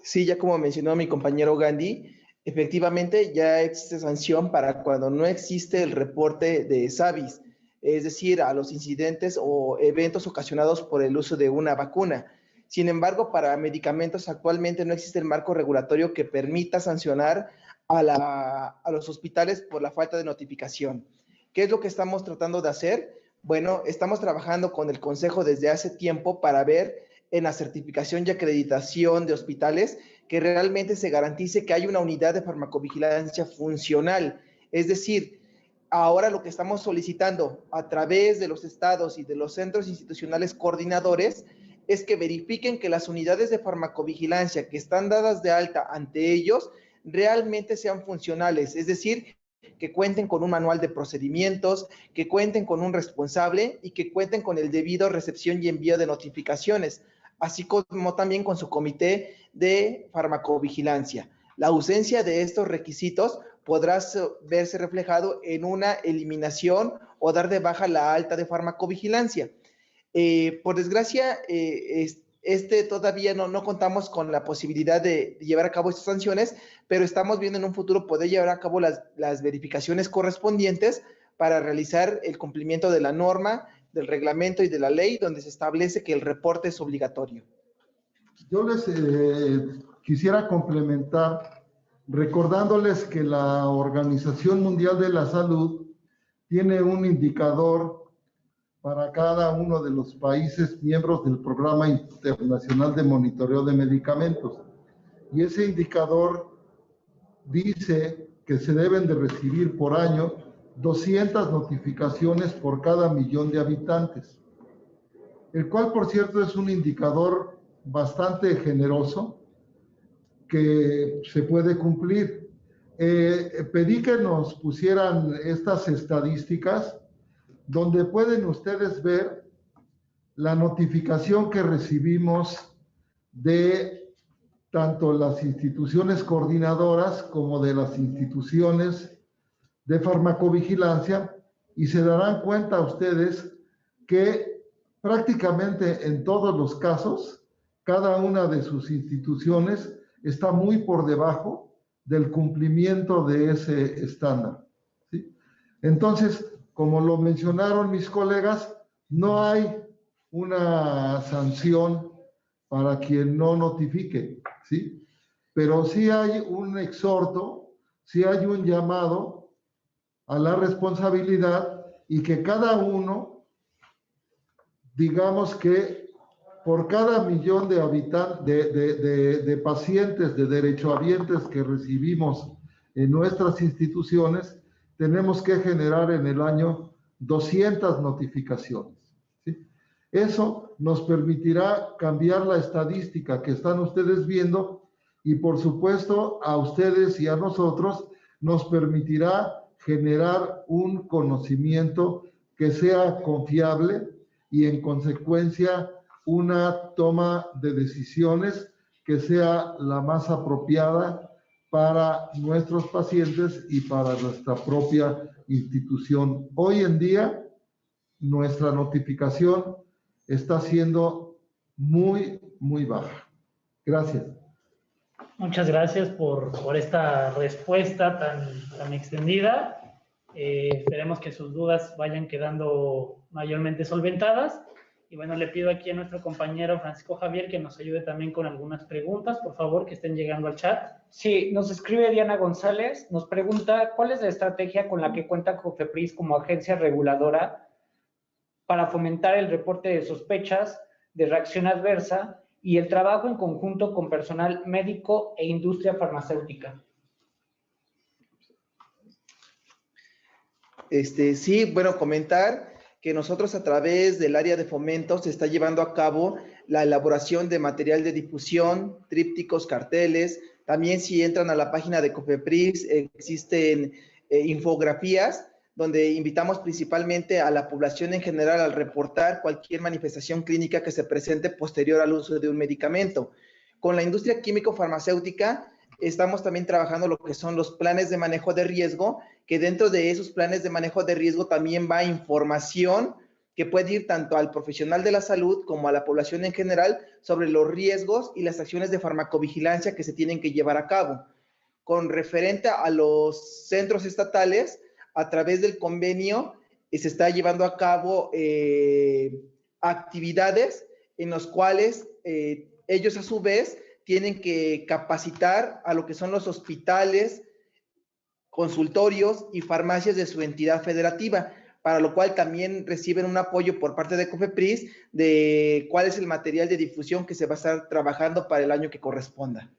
Sí, ya como mencionó mi compañero Gandhi, efectivamente ya existe sanción para cuando no existe el reporte de ESAVIS, es decir, a los incidentes o eventos ocasionados por el uso de una vacuna. Sin embargo, para medicamentos actualmente no existe el marco regulatorio que permita sancionar a los hospitales por la falta de notificación. ¿Qué es lo que estamos tratando de hacer? Bueno, estamos trabajando con el Consejo desde hace tiempo para ver en la certificación y acreditación de hospitales que realmente se garantice que hay una unidad de farmacovigilancia funcional. Es decir, ahora lo que estamos solicitando a través de los estados y de los centros institucionales coordinadores es que verifiquen que las unidades de farmacovigilancia que están dadas de alta ante ellos realmente sean funcionales, es decir, que cuenten con un manual de procedimientos, que cuenten con un responsable y que cuenten con el debido recepción y envío de notificaciones, así como también con su comité de farmacovigilancia. La ausencia de estos requisitos podrá verse reflejado en una eliminación o dar de baja la alta de farmacovigilancia. Por desgracia, todavía no contamos con la posibilidad de llevar a cabo estas sanciones, pero estamos viendo en un futuro poder llevar a cabo las verificaciones correspondientes para realizar el cumplimiento de la norma, del reglamento y de la ley, donde se establece que el reporte es obligatorio. Yo les quisiera complementar recordándoles que la Organización Mundial de la Salud tiene un indicador para cada uno de los países miembros del Programa Internacional de Monitoreo de Medicamentos. Y ese indicador dice que se deben de recibir por año 200 notificaciones por cada millón de habitantes, el cual, por cierto, es un indicador bastante generoso que se puede cumplir. Pedí que nos pusieran estas estadísticas donde pueden ustedes ver la notificación que recibimos de tanto las instituciones coordinadoras como de las instituciones de farmacovigilancia, y se darán cuenta ustedes que prácticamente en todos los casos, cada una de sus instituciones está muy por debajo del cumplimiento de ese estándar, ¿sí? Entonces, como lo mencionaron mis colegas, no hay una sanción para quien no notifique, ¿sí? Pero sí hay un exhorto, sí hay un llamado a la responsabilidad y que cada uno, digamos que por cada millón de habitantes, de pacientes, de derechohabientes que recibimos en nuestras instituciones, tenemos que generar en el año 200 notificaciones, ¿sí? Eso nos permitirá cambiar la estadística que están ustedes viendo y, por supuesto, a ustedes y a nosotros nos permitirá generar un conocimiento que sea confiable y, en consecuencia, una toma de decisiones que sea la más apropiada para nuestros pacientes y para nuestra propia institución. Hoy en día, nuestra notificación está siendo muy, muy baja. Gracias. Muchas gracias por esta respuesta tan extendida. Esperemos que sus dudas vayan quedando mayormente solventadas. Y bueno, le pido aquí a nuestro compañero Francisco Javier que nos ayude también con algunas preguntas, por favor, que estén llegando al chat. Sí, nos escribe Diana González, nos pregunta ¿cuál es la estrategia con la que cuenta COFEPRIS como agencia reguladora para fomentar el reporte de sospechas de reacción adversa y el trabajo en conjunto con personal médico e industria farmacéutica? Sí, bueno, comentar que nosotros a través del área de fomento se está llevando a cabo la elaboración de material de difusión, trípticos, carteles. También si entran a la página de COFEPRIS existen infografías donde invitamos principalmente a la población en general al reportar cualquier manifestación clínica que se presente posterior al uso de un medicamento. Con la industria químico-farmacéutica estamos también trabajando lo que son los planes de manejo de riesgo, que dentro de esos planes de manejo de riesgo también va información que puede ir tanto al profesional de la salud como a la población en general sobre los riesgos y las acciones de farmacovigilancia que se tienen que llevar a cabo. Con referente a los centros estatales, a través del convenio se está llevando a cabo actividades en las cuales ellos a su vez tienen que capacitar a lo que son los hospitales, consultorios y farmacias de su entidad federativa, para lo cual también reciben un apoyo por parte de COFEPRIS de cuál es el material de difusión que se va a estar trabajando para el año que corresponda.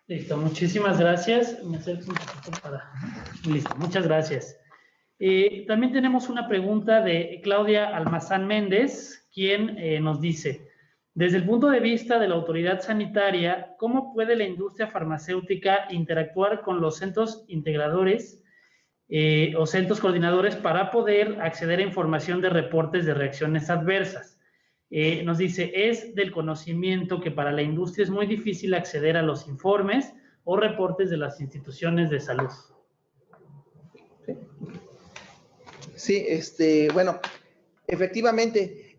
Listo, muchísimas gracias. Me acerco un poquito para... Listo, muchas gracias. También tenemos una pregunta de Claudia Almazán Méndez, quien nos dice, desde el punto de vista de la autoridad sanitaria, ¿cómo puede la industria farmacéutica interactuar con los centros integradores o centros coordinadores para poder acceder a información de reportes de reacciones adversas? Nos dice, es del conocimiento que para la industria es muy difícil acceder a los informes o reportes de las instituciones de salud. Sí, bueno, efectivamente,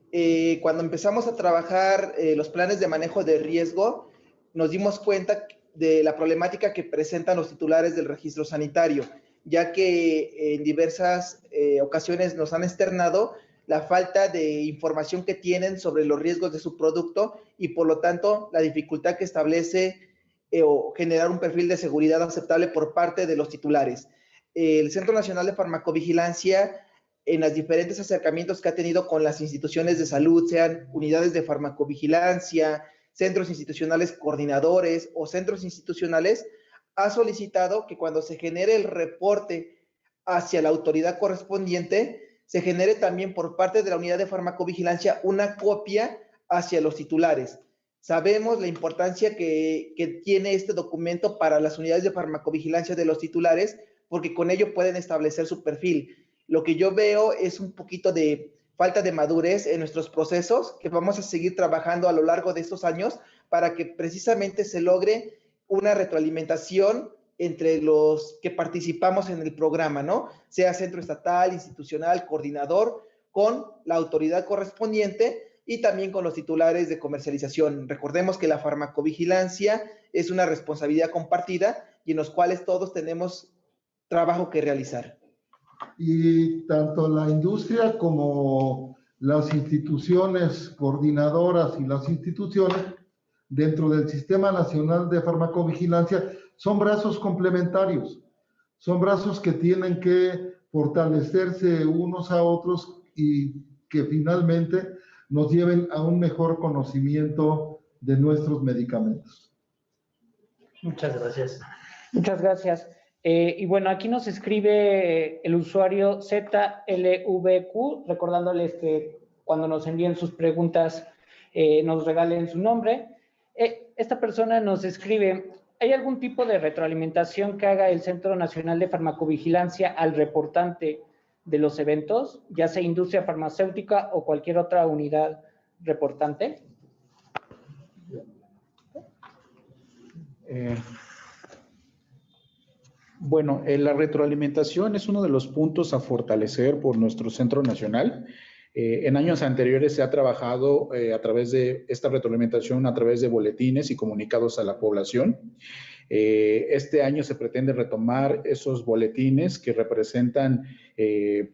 cuando empezamos a trabajar los planes de manejo de riesgo, nos dimos cuenta de la problemática que presentan los titulares del registro sanitario, ya que en diversas ocasiones nos han externado la falta de información que tienen sobre los riesgos de su producto y por lo tanto la dificultad que establece o generar un perfil de seguridad aceptable por parte de los titulares. El Centro Nacional de Farmacovigilancia, en los diferentes acercamientos que ha tenido con las instituciones de salud, sean unidades de farmacovigilancia, centros institucionales coordinadores o centros institucionales, ha solicitado que cuando se genere el reporte hacia la autoridad correspondiente, se genere también por parte de la unidad de farmacovigilancia una copia hacia los titulares. Sabemos la importancia que tiene este documento para las unidades de farmacovigilancia de los titulares, porque con ello pueden establecer su perfil. Lo que yo veo es un poquito de falta de madurez en nuestros procesos, que vamos a seguir trabajando a lo largo de estos años para que precisamente se logre una retroalimentación entre los que participamos en el programa, ¿no? Sea centro estatal, institucional, coordinador, con la autoridad correspondiente y también con los titulares de comercialización. Recordemos que la farmacovigilancia es una responsabilidad compartida y en los cuales todos tenemos trabajo que realizar. Y tanto la industria como las instituciones coordinadoras y las instituciones dentro del Sistema Nacional de Farmacovigilancia son brazos complementarios, son brazos que tienen que fortalecerse unos a otros y que finalmente nos lleven a un mejor conocimiento de nuestros medicamentos. Muchas gracias. Muchas gracias. Y bueno, aquí nos escribe el usuario ZLVQ, recordándoles que cuando nos envíen sus preguntas nos regalen su nombre. Esta persona nos escribe, ¿hay algún tipo de retroalimentación que haga el Centro Nacional de Farmacovigilancia al reportante de los eventos, ya sea industria farmacéutica o cualquier otra unidad reportante? Bueno, la retroalimentación es uno de los puntos a fortalecer por nuestro Centro Nacional. En años anteriores se ha trabajado a través de esta retroalimentación, a través de boletines y comunicados a la población. Este año se pretende retomar esos boletines que representan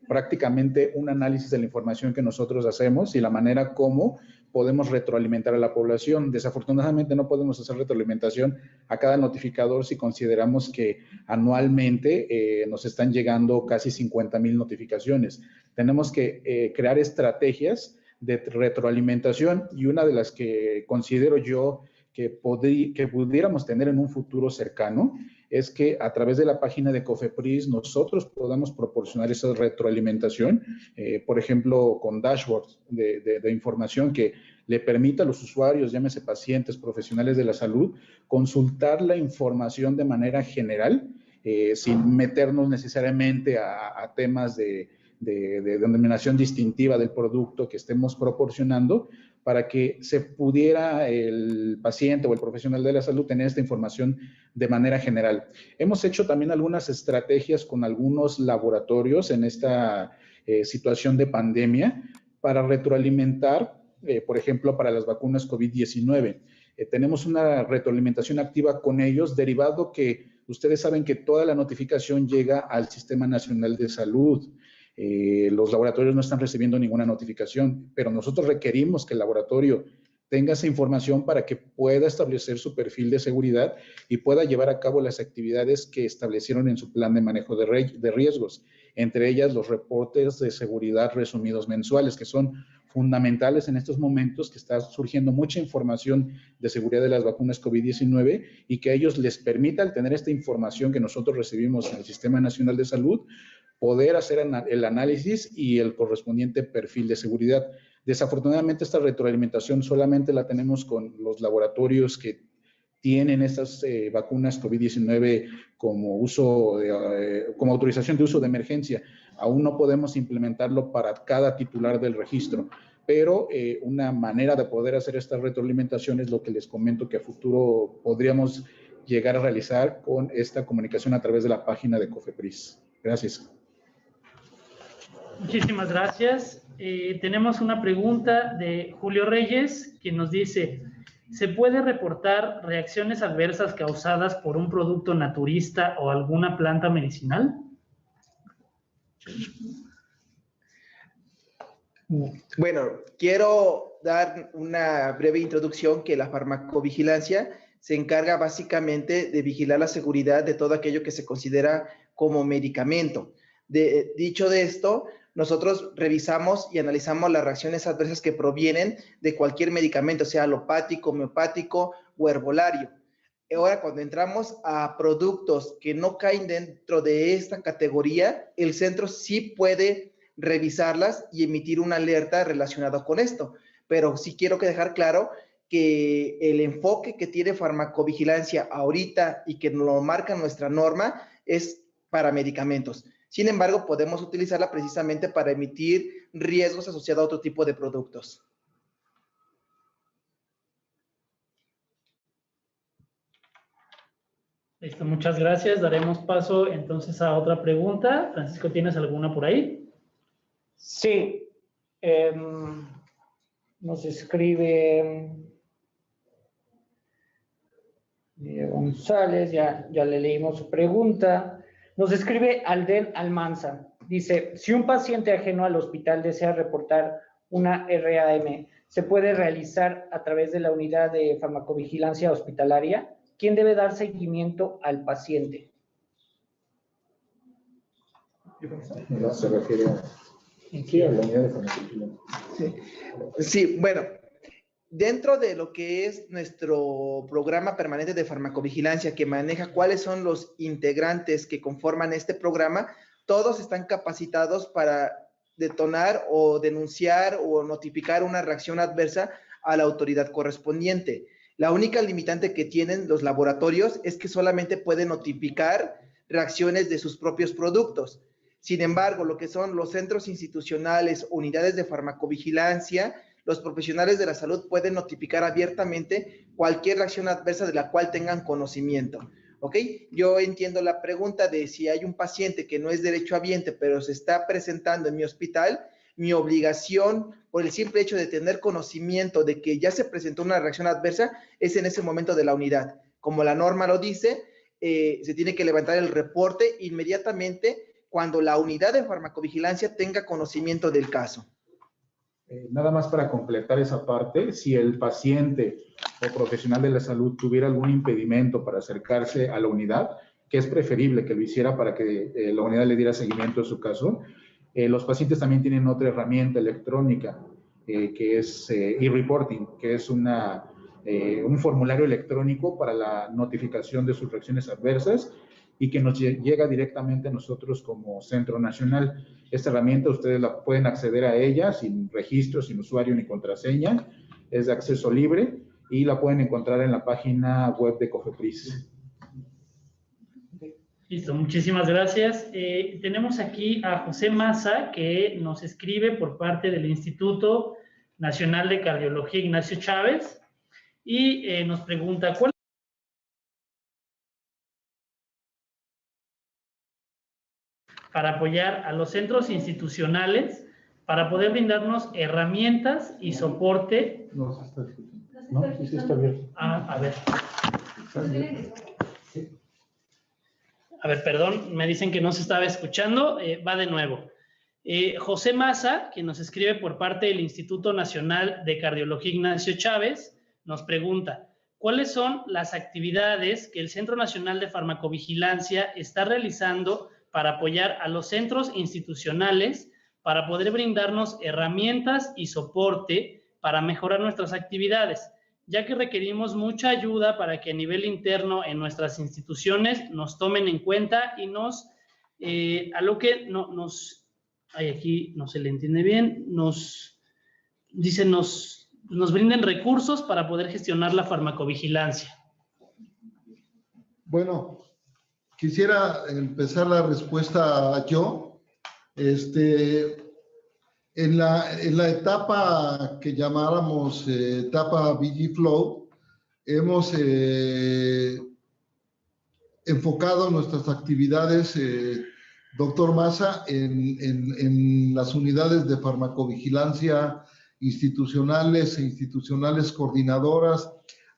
prácticamente un análisis de la información que nosotros hacemos y la manera como podemos retroalimentar a la población. Desafortunadamente no podemos hacer retroalimentación a cada notificador si consideramos que anualmente nos están llegando casi 50,000 notificaciones. Tenemos que crear estrategias de retroalimentación y una de las que considero yo que pudiéramos tener en un futuro cercano es que a través de la página de COFEPRIS nosotros podamos proporcionar esa retroalimentación, por ejemplo, con dashboards de información que le permita a los usuarios, llámese pacientes, profesionales de la salud, consultar la información de manera general, sin meternos necesariamente a temas de denominación distintiva del producto que estemos proporcionando, para que se pudiera el paciente o el profesional de la salud tener esta información de manera general. Hemos hecho también algunas estrategias con algunos laboratorios en esta situación de pandemia para retroalimentar, por ejemplo, para las vacunas COVID-19. Tenemos una retroalimentación activa con ellos, derivado que ustedes saben que toda la notificación llega al Sistema Nacional de Salud. Los laboratorios no están recibiendo ninguna notificación, pero nosotros requerimos que el laboratorio tenga esa información para que pueda establecer su perfil de seguridad y pueda llevar a cabo las actividades que establecieron en su plan de manejo de riesgos, entre ellas los reportes de seguridad resumidos mensuales, que son fundamentales en estos momentos, que está surgiendo mucha información de seguridad de las vacunas COVID-19 y que a ellos les permita, al tener esta información que nosotros recibimos en el Sistema Nacional de Salud, poder hacer el análisis y el correspondiente perfil de seguridad. Desafortunadamente, esta retroalimentación solamente la tenemos con los laboratorios que tienen estas vacunas COVID-19 como como autorización de uso de emergencia. Aún no podemos implementarlo para cada titular del registro, pero una manera de poder hacer esta retroalimentación es lo que les comento que a futuro podríamos llegar a realizar con esta comunicación a través de la página de COFEPRIS. Gracias. Muchísimas gracias. Tenemos una pregunta de Julio Reyes, quien nos dice, ¿se puede reportar reacciones adversas causadas por un producto naturista o alguna planta medicinal? Bueno, quiero dar una breve introducción que la farmacovigilancia se encarga básicamente de vigilar la seguridad de todo aquello que se considera como medicamento. Dicho de esto, nosotros revisamos y analizamos las reacciones adversas que provienen de cualquier medicamento, sea alopático, homeopático o herbolario. Ahora, cuando entramos a productos que no caen dentro de esta categoría, el centro sí puede revisarlas y emitir una alerta relacionada con esto. Pero sí quiero dejar claro que el enfoque que tiene farmacovigilancia ahorita y que lo marca nuestra norma es para medicamentos. Sin embargo, podemos utilizarla precisamente para emitir riesgos asociados a otro tipo de productos. Listo, muchas gracias. Daremos paso entonces a otra pregunta. Francisco, ¿tienes alguna por ahí? Sí. Nos escribe González, ya le leímos su pregunta. Nos escribe Alden Almanza. Dice, si un paciente ajeno al hospital desea reportar una RAM, ¿se puede realizar a través de la unidad de farmacovigilancia hospitalaria? ¿Quién debe dar seguimiento al paciente? Se refiere a la unidad de farmacovigilancia. Sí, bueno, dentro de lo que es nuestro programa permanente de farmacovigilancia, que maneja cuáles son los integrantes que conforman este programa, todos están capacitados para detonar o denunciar o notificar una reacción adversa a la autoridad correspondiente. La única limitante que tienen los laboratorios es que solamente pueden notificar reacciones de sus propios productos. Sin embargo, lo que son los centros institucionales, unidades de farmacovigilancia, los profesionales de la salud pueden notificar abiertamente cualquier reacción adversa de la cual tengan conocimiento. ¿Ok? Yo entiendo la pregunta de si hay un paciente que no es derechohabiente, pero se está presentando en mi hospital, mi obligación, por el simple hecho de tener conocimiento de que ya se presentó una reacción adversa, es en ese momento de la unidad. Como la norma lo dice, se tiene que levantar el reporte inmediatamente cuando la unidad de farmacovigilancia tenga conocimiento del caso. Nada más para completar esa parte, si el paciente o profesional de la salud tuviera algún impedimento para acercarse a la unidad, que es preferible que lo hiciera para que la unidad le diera seguimiento a su caso, los pacientes también tienen otra herramienta electrónica que es e-reporting, que es un formulario electrónico para la notificación de sus reacciones adversas y que nos llega directamente a nosotros como Centro Nacional. Esta herramienta ustedes la pueden acceder a ella sin registro, sin usuario ni contraseña, es de acceso libre y la pueden encontrar en la página web de COFEPRIS. Listo, muchísimas gracias. Tenemos aquí a José Maza, que nos escribe por parte del Instituto Nacional de Cardiología Ignacio Chávez y nos pregunta, ¿cuál para apoyar a los centros institucionales para poder brindarnos herramientas y soporte? No se está escuchando. No, sí está abierto. A ver. A ver, perdón, me dicen que no se estaba escuchando. Va de nuevo. José Maza, que nos escribe por parte del Instituto Nacional de Cardiología Ignacio Chávez, nos pregunta, ¿cuáles son las actividades que el Centro Nacional de Farmacovigilancia está realizando para apoyar a los centros institucionales para poder brindarnos herramientas y soporte para mejorar nuestras actividades, ya que requerimos mucha ayuda para que a nivel interno en nuestras instituciones nos tomen en cuenta y a lo que aquí no se le entiende bien, nos brinden recursos para poder gestionar la farmacovigilancia. Bueno, quisiera empezar la respuesta yo. En la etapa que llamáramos etapa VigiFlow, hemos enfocado nuestras actividades, doctor Maza, en las unidades de farmacovigilancia institucionales e institucionales coordinadoras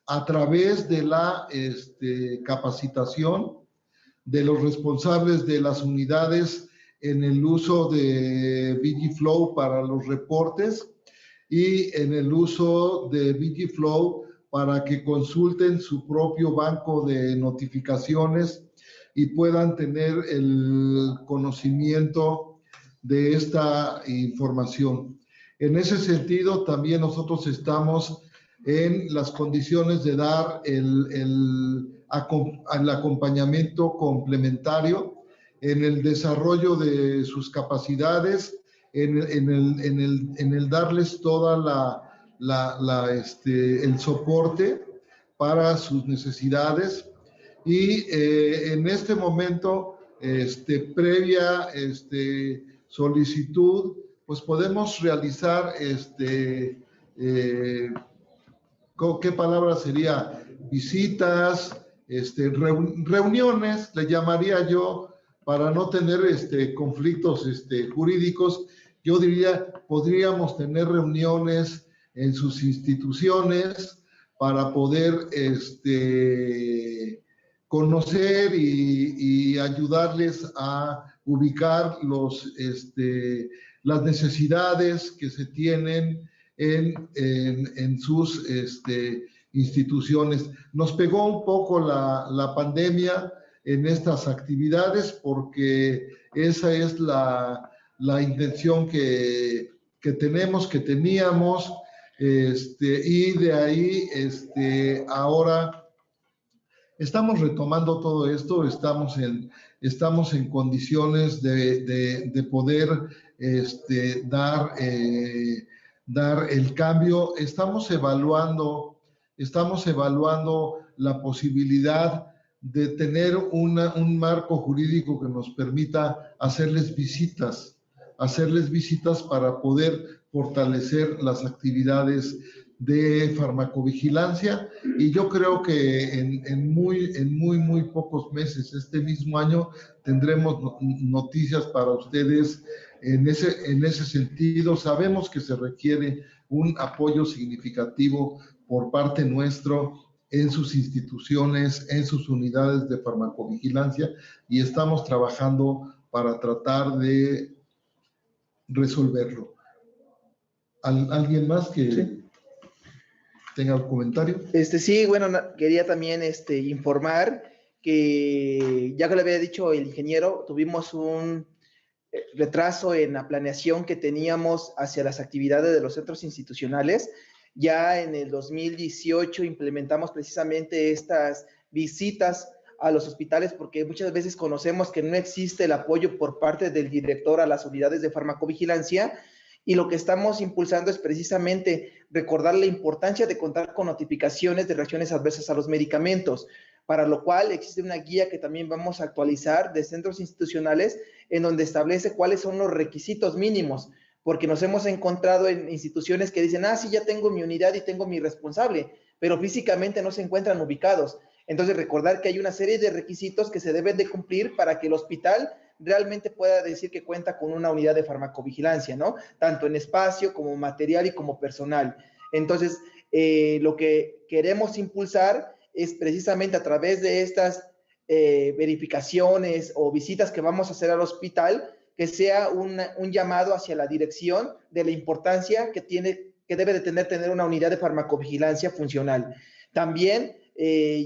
a través de la capacitación de los responsables de las unidades en el uso de VigiFlow para los reportes y en el uso de VigiFlow para que consulten su propio banco de notificaciones y puedan tener el conocimiento de esta información. En ese sentido, también nosotros estamos en las condiciones de dar el acompañamiento complementario en el desarrollo de sus capacidades, en el darles toda el soporte para sus necesidades. Y en este momento, previa solicitud, pues podemos realizar, ¿qué palabra sería? Visitas, reuniones, le llamaría yo, para no tener conflictos jurídicos. Yo diría, podríamos tener reuniones en sus instituciones para poder conocer y ayudarles a ubicar las necesidades que se tienen en sus instituciones. Nos pegó un poco la pandemia en estas actividades porque esa es la intención que teníamos. Y de ahí, ahora estamos retomando todo esto, estamos en condiciones de poder dar el cambio. Estamos evaluando la posibilidad de tener un marco jurídico que nos permita hacerles visitas para poder fortalecer las actividades de farmacovigilancia, y yo creo que en muy pocos meses, este mismo año, tendremos noticias para ustedes en ese sentido. Sabemos que se requiere un apoyo significativo por parte nuestro en sus instituciones, en sus unidades de farmacovigilancia, y estamos trabajando para tratar de resolverlo. ¿Alguien más que sí tenga un comentario? Sí, bueno, quería también informar que, ya que le había dicho el ingeniero, tuvimos un retraso en la planeación que teníamos hacia las actividades de los centros institucionales. Ya en el 2018 implementamos precisamente estas visitas a los hospitales, porque muchas veces conocemos que no existe el apoyo por parte del director a las unidades de farmacovigilancia, y lo que estamos impulsando es precisamente recordar la importancia de contar con notificaciones de reacciones adversas a los medicamentos, para lo cual existe una guía que también vamos a actualizar de centros institucionales, en donde establece cuáles son los requisitos mínimos, porque nos hemos encontrado en instituciones que dicen, sí, ya tengo mi unidad y tengo mi responsable, pero físicamente no se encuentran ubicados. Entonces, recordar que hay una serie de requisitos que se deben de cumplir para que el hospital realmente pueda decir que cuenta con una unidad de farmacovigilancia, ¿no? Tanto en espacio como material y como personal. Entonces, lo que queremos impulsar es precisamente a través de estas verificaciones o visitas que vamos a hacer al hospital, que sea un llamado hacia la dirección de la importancia que debe de tener una unidad de farmacovigilancia funcional. También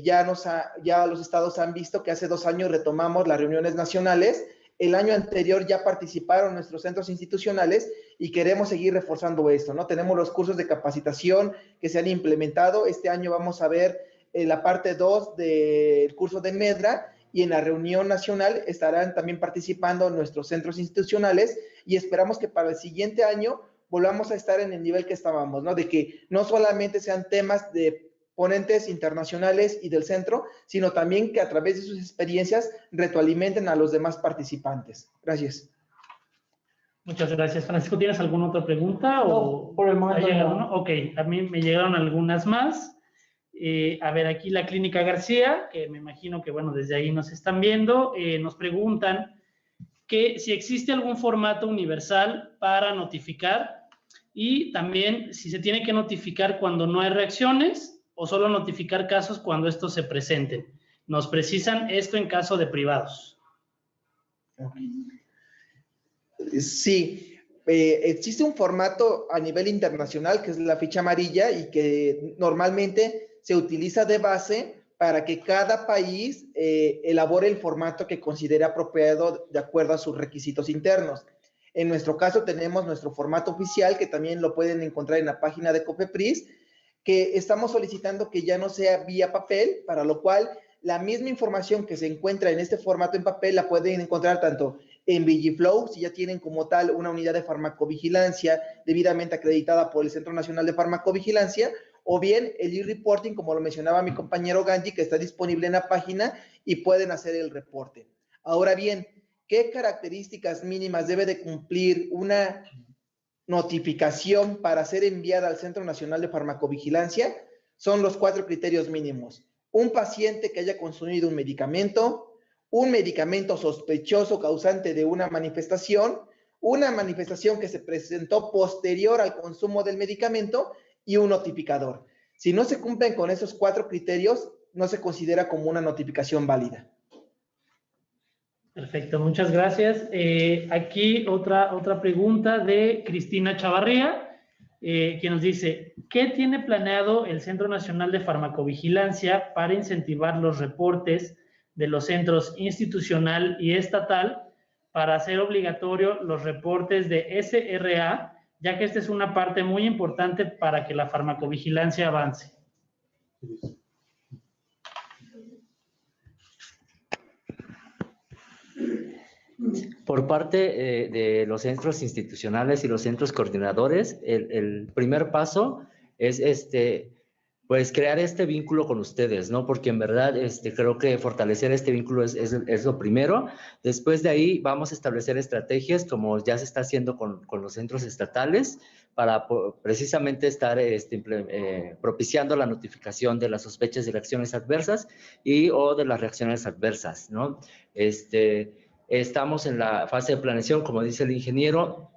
ya los estados han visto que hace 2 años retomamos las reuniones nacionales. El año anterior ya participaron nuestros centros institucionales y queremos seguir reforzando esto, ¿no? Tenemos los cursos de capacitación que se han implementado. Este año vamos a ver la parte 2 del curso de MEDRA, y en la reunión nacional estarán también participando nuestros centros institucionales, y esperamos que para el siguiente año volvamos a estar en el nivel que estábamos, ¿no? De que no solamente sean temas de ponentes internacionales y del centro, sino también que a través de sus experiencias retroalimenten a los demás participantes. Gracias. Muchas gracias. Francisco, ¿tienes alguna otra pregunta? No, por el momento no. Ok, a mí me llegaron algunas más. A ver, aquí la Clínica García, que me imagino que, bueno, desde ahí nos están viendo, nos preguntan que si existe algún formato universal para notificar, y también si se tiene que notificar cuando no hay reacciones o solo notificar casos cuando estos se presenten. Nos precisan esto en caso de privados. Sí, existe un formato a nivel internacional que es la ficha amarilla, y que normalmente se utiliza de base para que cada país elabore el formato que considere apropiado de acuerdo a sus requisitos internos. En nuestro caso tenemos nuestro formato oficial, que también lo pueden encontrar en la página de COFEPRIS, que estamos solicitando que ya no sea vía papel, para lo cual la misma información que se encuentra en este formato en papel la pueden encontrar tanto en Vigiflow, si ya tienen como tal una unidad de farmacovigilancia debidamente acreditada por el Centro Nacional de Farmacovigilancia, o bien el e-reporting, como lo mencionaba mi compañero Gandhi, que está disponible en la página y pueden hacer el reporte. Ahora bien, ¿qué características mínimas debe de cumplir una notificación para ser enviada al Centro Nacional de Farmacovigilancia? Son los 4 criterios mínimos. Un paciente que haya consumido un medicamento sospechoso causante de una manifestación que se presentó posterior al consumo del medicamento, y un notificador. Si no se cumplen con esos 4 criterios, no se considera como una notificación válida. Perfecto, muchas gracias. Aquí otra pregunta de Cristina Chavarría, quien nos dice, ¿qué tiene planeado el Centro Nacional de Farmacovigilancia para incentivar los reportes de los centros institucional y estatal para hacer obligatorio los reportes de SRA ya que esta es una parte muy importante para que la farmacovigilancia avance. Por parte de los centros institucionales y los centros coordinadores, el primer paso es pues crear este vínculo con ustedes, ¿no? Porque en verdad creo que fortalecer este vínculo es lo primero. Después de ahí vamos a establecer estrategias como ya se está haciendo con los centros estatales para precisamente estar propiciando la notificación de las sospechas de reacciones adversas o de las reacciones adversas, ¿no? Estamos en la fase de planeación, como dice el ingeniero.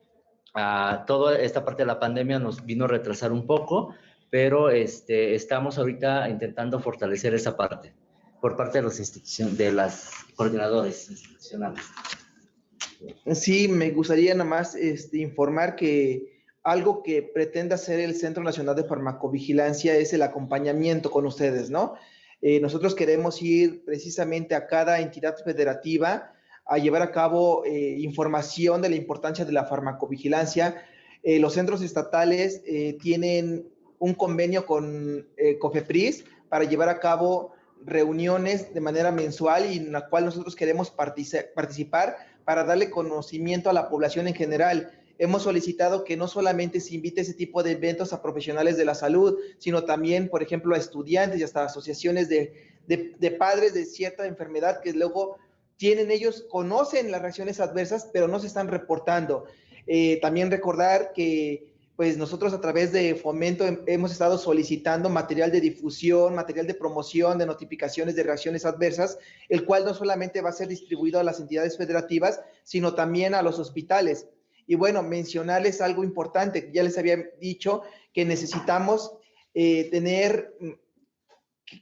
Toda esta parte de la pandemia nos vino a retrasar un poco, pero estamos ahorita intentando fortalecer esa parte por parte de los coordinadores institucionales. Sí, me gustaría nada más informar que algo que pretende hacer el Centro Nacional de Farmacovigilancia es el acompañamiento con ustedes, ¿no? Nosotros queremos ir precisamente a cada entidad federativa a llevar a cabo información de la importancia de la farmacovigilancia. Los centros estatales tienen un convenio con COFEPRIS para llevar a cabo reuniones de manera mensual y en la cual nosotros queremos participar para darle conocimiento a la población en general. Hemos solicitado que no solamente se invite ese tipo de eventos a profesionales de la salud, sino también, por ejemplo, a estudiantes y hasta asociaciones de padres de cierta enfermedad que luego ellos conocen las reacciones adversas, pero no se están reportando. También recordar que pues nosotros a través de Fomento hemos estado solicitando material de difusión, material de promoción, de notificaciones de reacciones adversas, el cual no solamente va a ser distribuido a las entidades federativas, sino también a los hospitales. Y bueno, mencionarles algo importante, ya les había dicho que necesitamos tener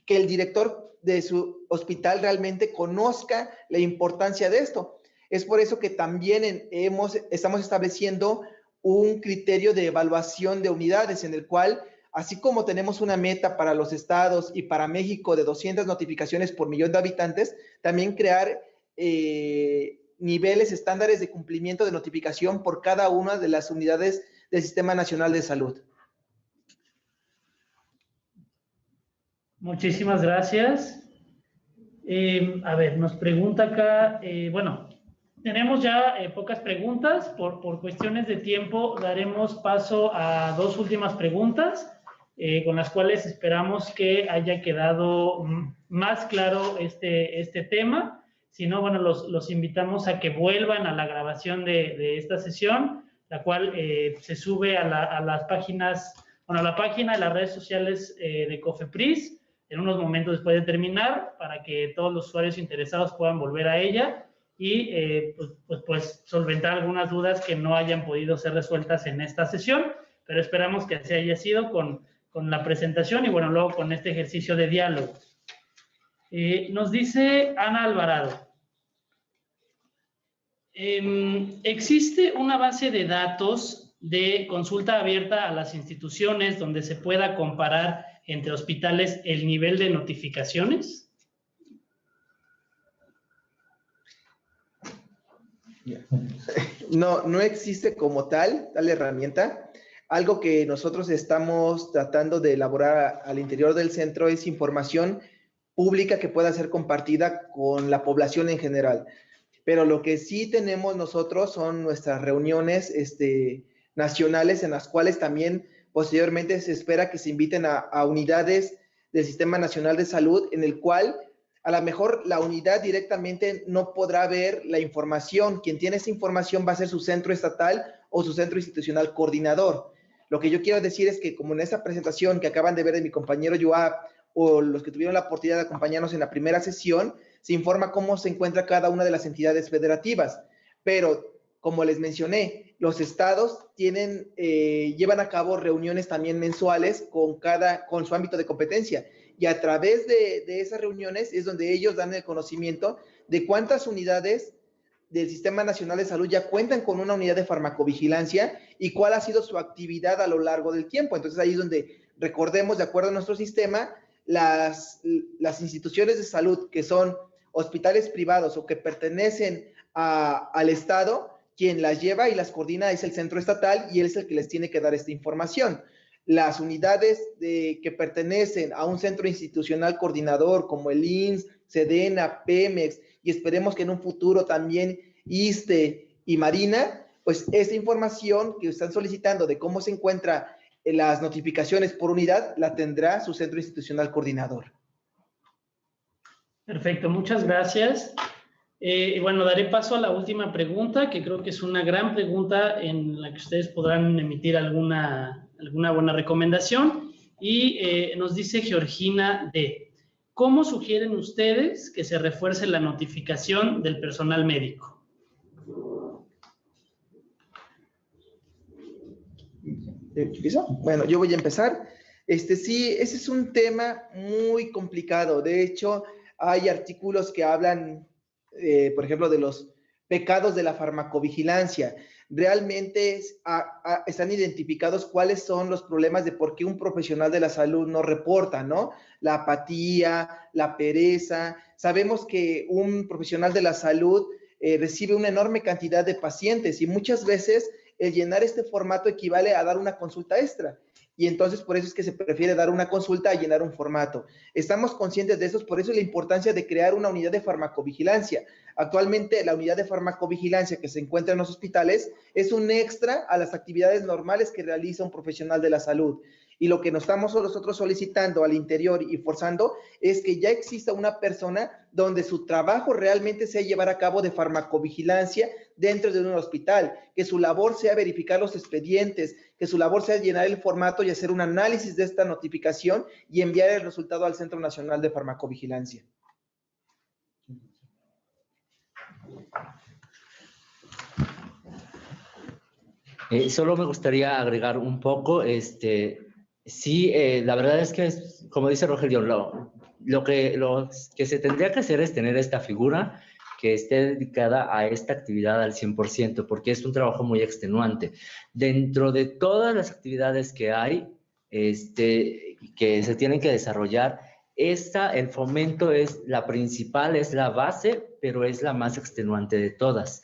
que el director de su hospital realmente conozca la importancia de esto. Es por eso que también estamos estableciendo un criterio de evaluación de unidades en el cual, así como tenemos una meta para los estados y para México de 200 notificaciones por millón de habitantes, también crear niveles estándares de cumplimiento de notificación por cada una de las unidades del Sistema Nacional de Salud. Muchísimas gracias. A ver, nos pregunta acá, bueno, tenemos ya pocas preguntas. Por cuestiones de tiempo daremos paso a dos últimas preguntas con las cuales esperamos que haya quedado más claro este tema. Si no, bueno, los invitamos a que vuelvan a la grabación de esta sesión, la cual se sube a las páginas, bueno, a la página de las redes sociales de COFEPRIS en unos momentos después de terminar, para que todos los usuarios interesados puedan volver a ella y pues solventar algunas dudas que no hayan podido ser resueltas en esta sesión, pero esperamos que así haya sido con la presentación y bueno, luego con este ejercicio de diálogo. Nos dice Ana Alvarado, ¿existe una base de datos de consulta abierta a las instituciones donde se pueda comparar entre hospitales el nivel de notificaciones? No existe como tal herramienta. Algo que nosotros estamos tratando de elaborar al interior del centro es información pública que pueda ser compartida con la población en general. Pero lo que sí tenemos nosotros son nuestras reuniones nacionales, en las cuales también posteriormente se espera que se inviten a unidades del Sistema Nacional de Salud, en el cual a lo mejor la unidad directamente no podrá ver la información. Quien tiene esa información va a ser su centro estatal o su centro institucional coordinador. Lo que yo quiero decir es que, como en esta presentación que acaban de ver de mi compañero Joab, o los que tuvieron la oportunidad de acompañarnos en la primera sesión, se informa cómo se encuentra cada una de las entidades federativas. Pero, como les mencioné, los estados llevan a cabo reuniones también mensuales con su ámbito de competencia. Y a través de esas reuniones es donde ellos dan el conocimiento de cuántas unidades del Sistema Nacional de Salud ya cuentan con una unidad de farmacovigilancia y cuál ha sido su actividad a lo largo del tiempo. Entonces ahí es donde recordemos, de acuerdo a nuestro sistema, las instituciones de salud que son hospitales privados o que pertenecen al Estado quien las lleva y las coordina es el centro estatal y él es el que les tiene que dar esta información. Las unidades que pertenecen a un centro institucional coordinador como el INSS, SEDENA, Pemex y esperemos que en un futuro también ISSSTE y Marina, pues esta información que están solicitando de cómo se encuentran las notificaciones por unidad, la tendrá su centro institucional coordinador. Perfecto, muchas gracias. Y bueno, daré paso a la última pregunta, que creo que es una gran pregunta en la que ustedes podrán emitir alguna buena recomendación. Y nos dice Georgina D. ¿Cómo sugieren ustedes que se refuerce la notificación del personal médico? Bueno, yo voy a empezar. Sí, ese es un tema muy complicado. De hecho, hay artículos que hablan, por ejemplo, de los pecados de la farmacovigilancia. Realmente están identificados cuáles son los problemas de por qué un profesional de la salud no reporta, ¿no? La apatía, la pereza. Sabemos que un profesional de la salud recibe una enorme cantidad de pacientes y muchas veces el llenar este formato equivale a dar una consulta extra. Y entonces por eso es que se prefiere dar una consulta a llenar un formato. Estamos conscientes de eso, por eso la importancia de crear una unidad de farmacovigilancia. Actualmente la unidad de farmacovigilancia que se encuentra en los hospitales es un extra a las actividades normales que realiza un profesional de la salud. Y lo que nos estamos nosotros solicitando al interior y forzando es que ya exista una persona donde su trabajo realmente sea llevar a cabo de farmacovigilancia dentro de un hospital, que su labor sea verificar los expedientes, que su labor sea llenar el formato y hacer un análisis de esta notificación y enviar el resultado al Centro Nacional de Farmacovigilancia. Solo me gustaría agregar un poco, sí, la verdad es que, como dice Rogelio, lo que se tendría que hacer es tener esta figura que esté dedicada a esta actividad al 100%, porque es un trabajo muy extenuante. Dentro de todas las actividades que hay, que se tienen que desarrollar, el fomento es la principal, es la base, pero es la más extenuante de todas.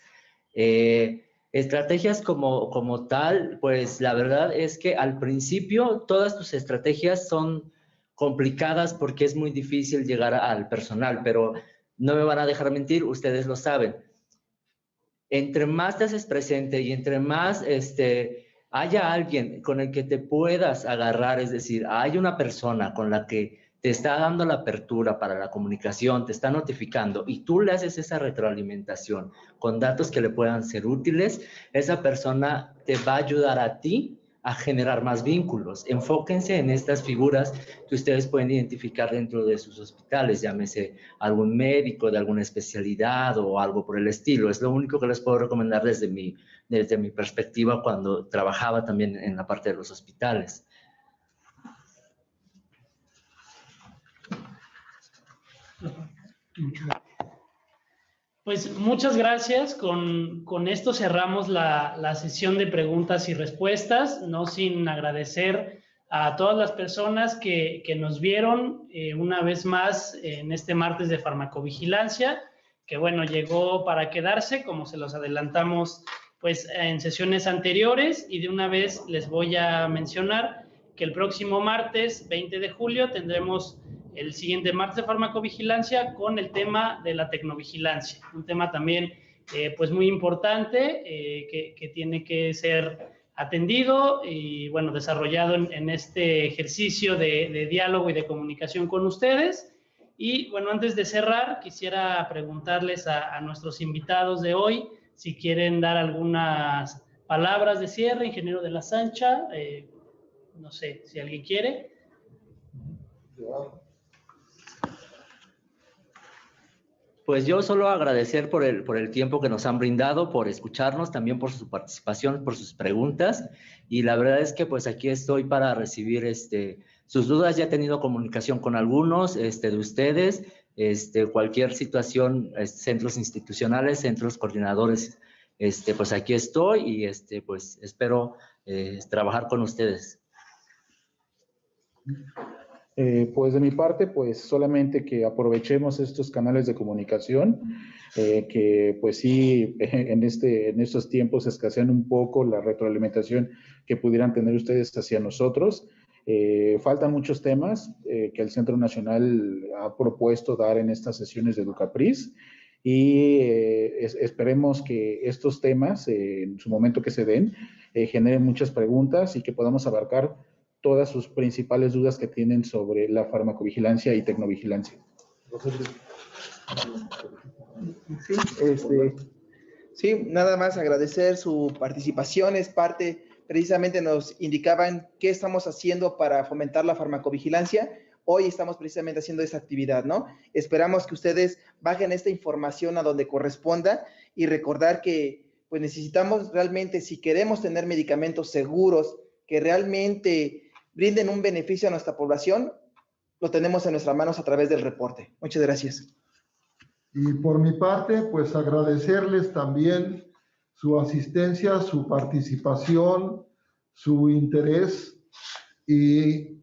Estrategias como tal, pues la verdad es que al principio todas tus estrategias son complicadas porque es muy difícil llegar al personal, pero no me van a dejar mentir, ustedes lo saben. Entre más te haces presente y entre más haya alguien con el que te puedas agarrar, es decir, hay una persona con la que te está dando la apertura para la comunicación, te está notificando y tú le haces esa retroalimentación con datos que le puedan ser útiles, esa persona te va a ayudar a ti a generar más vínculos. Enfóquense en estas figuras que ustedes pueden identificar dentro de sus hospitales, llámese algún médico de alguna especialidad o algo por el estilo. Es lo único que les puedo recomendar desde mi perspectiva cuando trabajaba también en la parte de los hospitales. Pues muchas gracias. Con esto cerramos la sesión de preguntas y respuestas, no sin agradecer a todas las personas que nos vieron una vez más en este martes de farmacovigilancia, que bueno, llegó para quedarse, como se los adelantamos pues en sesiones anteriores, y de una vez les voy a mencionar que el próximo martes 20 de julio tendremos el siguiente martes de farmacovigilancia con el tema de la tecnovigilancia, un tema también pues muy importante que tiene que ser atendido y bueno, desarrollado en este ejercicio de diálogo y de comunicación con ustedes. Y bueno, antes de cerrar, quisiera preguntarles a nuestros invitados de hoy si quieren dar algunas palabras de cierre. Ingeniero de la Sancha, no sé si alguien quiere. Pues yo solo agradecer por el tiempo que nos han brindado, por escucharnos, también por su participación, por sus preguntas. Y la verdad es que pues aquí estoy para recibir sus dudas. Ya he tenido comunicación con algunos de ustedes. Cualquier situación, centros institucionales, centros coordinadores, pues aquí estoy y pues espero trabajar con ustedes. Pues de mi parte, pues solamente que aprovechemos estos canales de comunicación, que pues sí, en estos tiempos escasean un poco la retroalimentación que pudieran tener ustedes hacia nosotros. Faltan muchos temas que el Centro Nacional ha propuesto dar en estas sesiones de Educapris y esperemos que estos temas, en su momento que se den, generen muchas preguntas y que podamos abarcar todas sus principales dudas que tienen sobre la farmacovigilancia y tecnovigilancia. Sí, nada más agradecer su participación, es parte, precisamente nos indicaban qué estamos haciendo para fomentar la farmacovigilancia. Hoy estamos precisamente haciendo esa actividad, ¿no? Esperamos que ustedes bajen esta información a donde corresponda y recordar que pues necesitamos realmente, si queremos tener medicamentos seguros que realmente brinden un beneficio a nuestra población, lo tenemos en nuestras manos a través del reporte. Muchas gracias. Y por mi parte, pues agradecerles también su asistencia, su participación, su interés y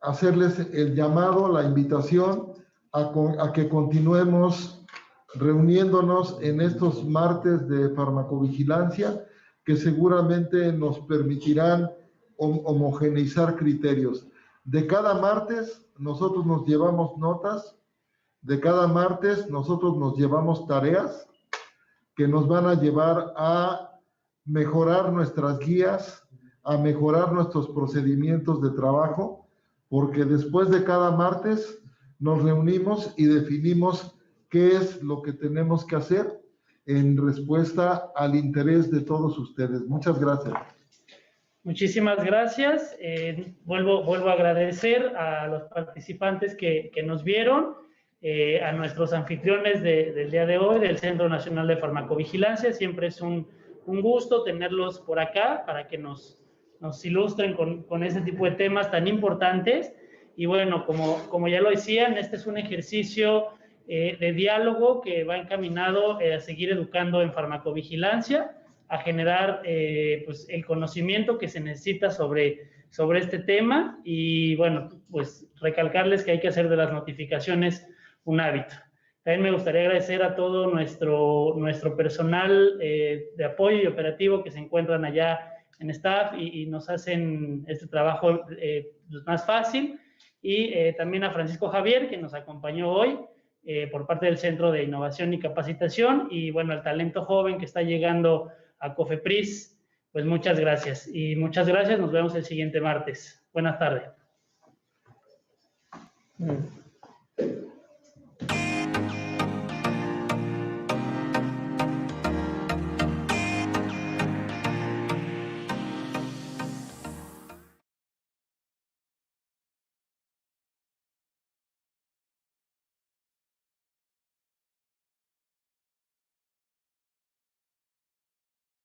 hacerles el llamado, la invitación a que continuemos reuniéndonos en estos martes de farmacovigilancia que seguramente nos permitirán homogeneizar criterios. De cada martes nosotros nos llevamos notas, de cada martes nosotros nos llevamos tareas que nos van a llevar a mejorar nuestras guías, a mejorar nuestros procedimientos de trabajo, porque después de cada martes nos reunimos y definimos qué es lo que tenemos que hacer en respuesta al interés de todos ustedes. Muchas gracias. Muchísimas gracias. Vuelvo a agradecer a los participantes que nos vieron, a nuestros anfitriones del día de hoy, del Centro Nacional de Farmacovigilancia. Siempre es un gusto tenerlos por acá para que nos ilustren con ese tipo de temas tan importantes. Y bueno, como ya lo decían, este es un ejercicio de diálogo que va encaminado a seguir educando en farmacovigilancia, a generar pues el conocimiento que se necesita sobre este tema y bueno, pues recalcarles que hay que hacer de las notificaciones un hábito. También me gustaría agradecer a todo nuestro personal de apoyo y operativo que se encuentran allá en staff y nos hacen este trabajo más fácil, y también a Francisco Javier, que nos acompañó hoy por parte del Centro de Innovación y Capacitación, y bueno, al talento joven que está llegando a COFEPRIS, pues muchas gracias. Y muchas gracias, nos vemos el siguiente martes. Buenas tardes.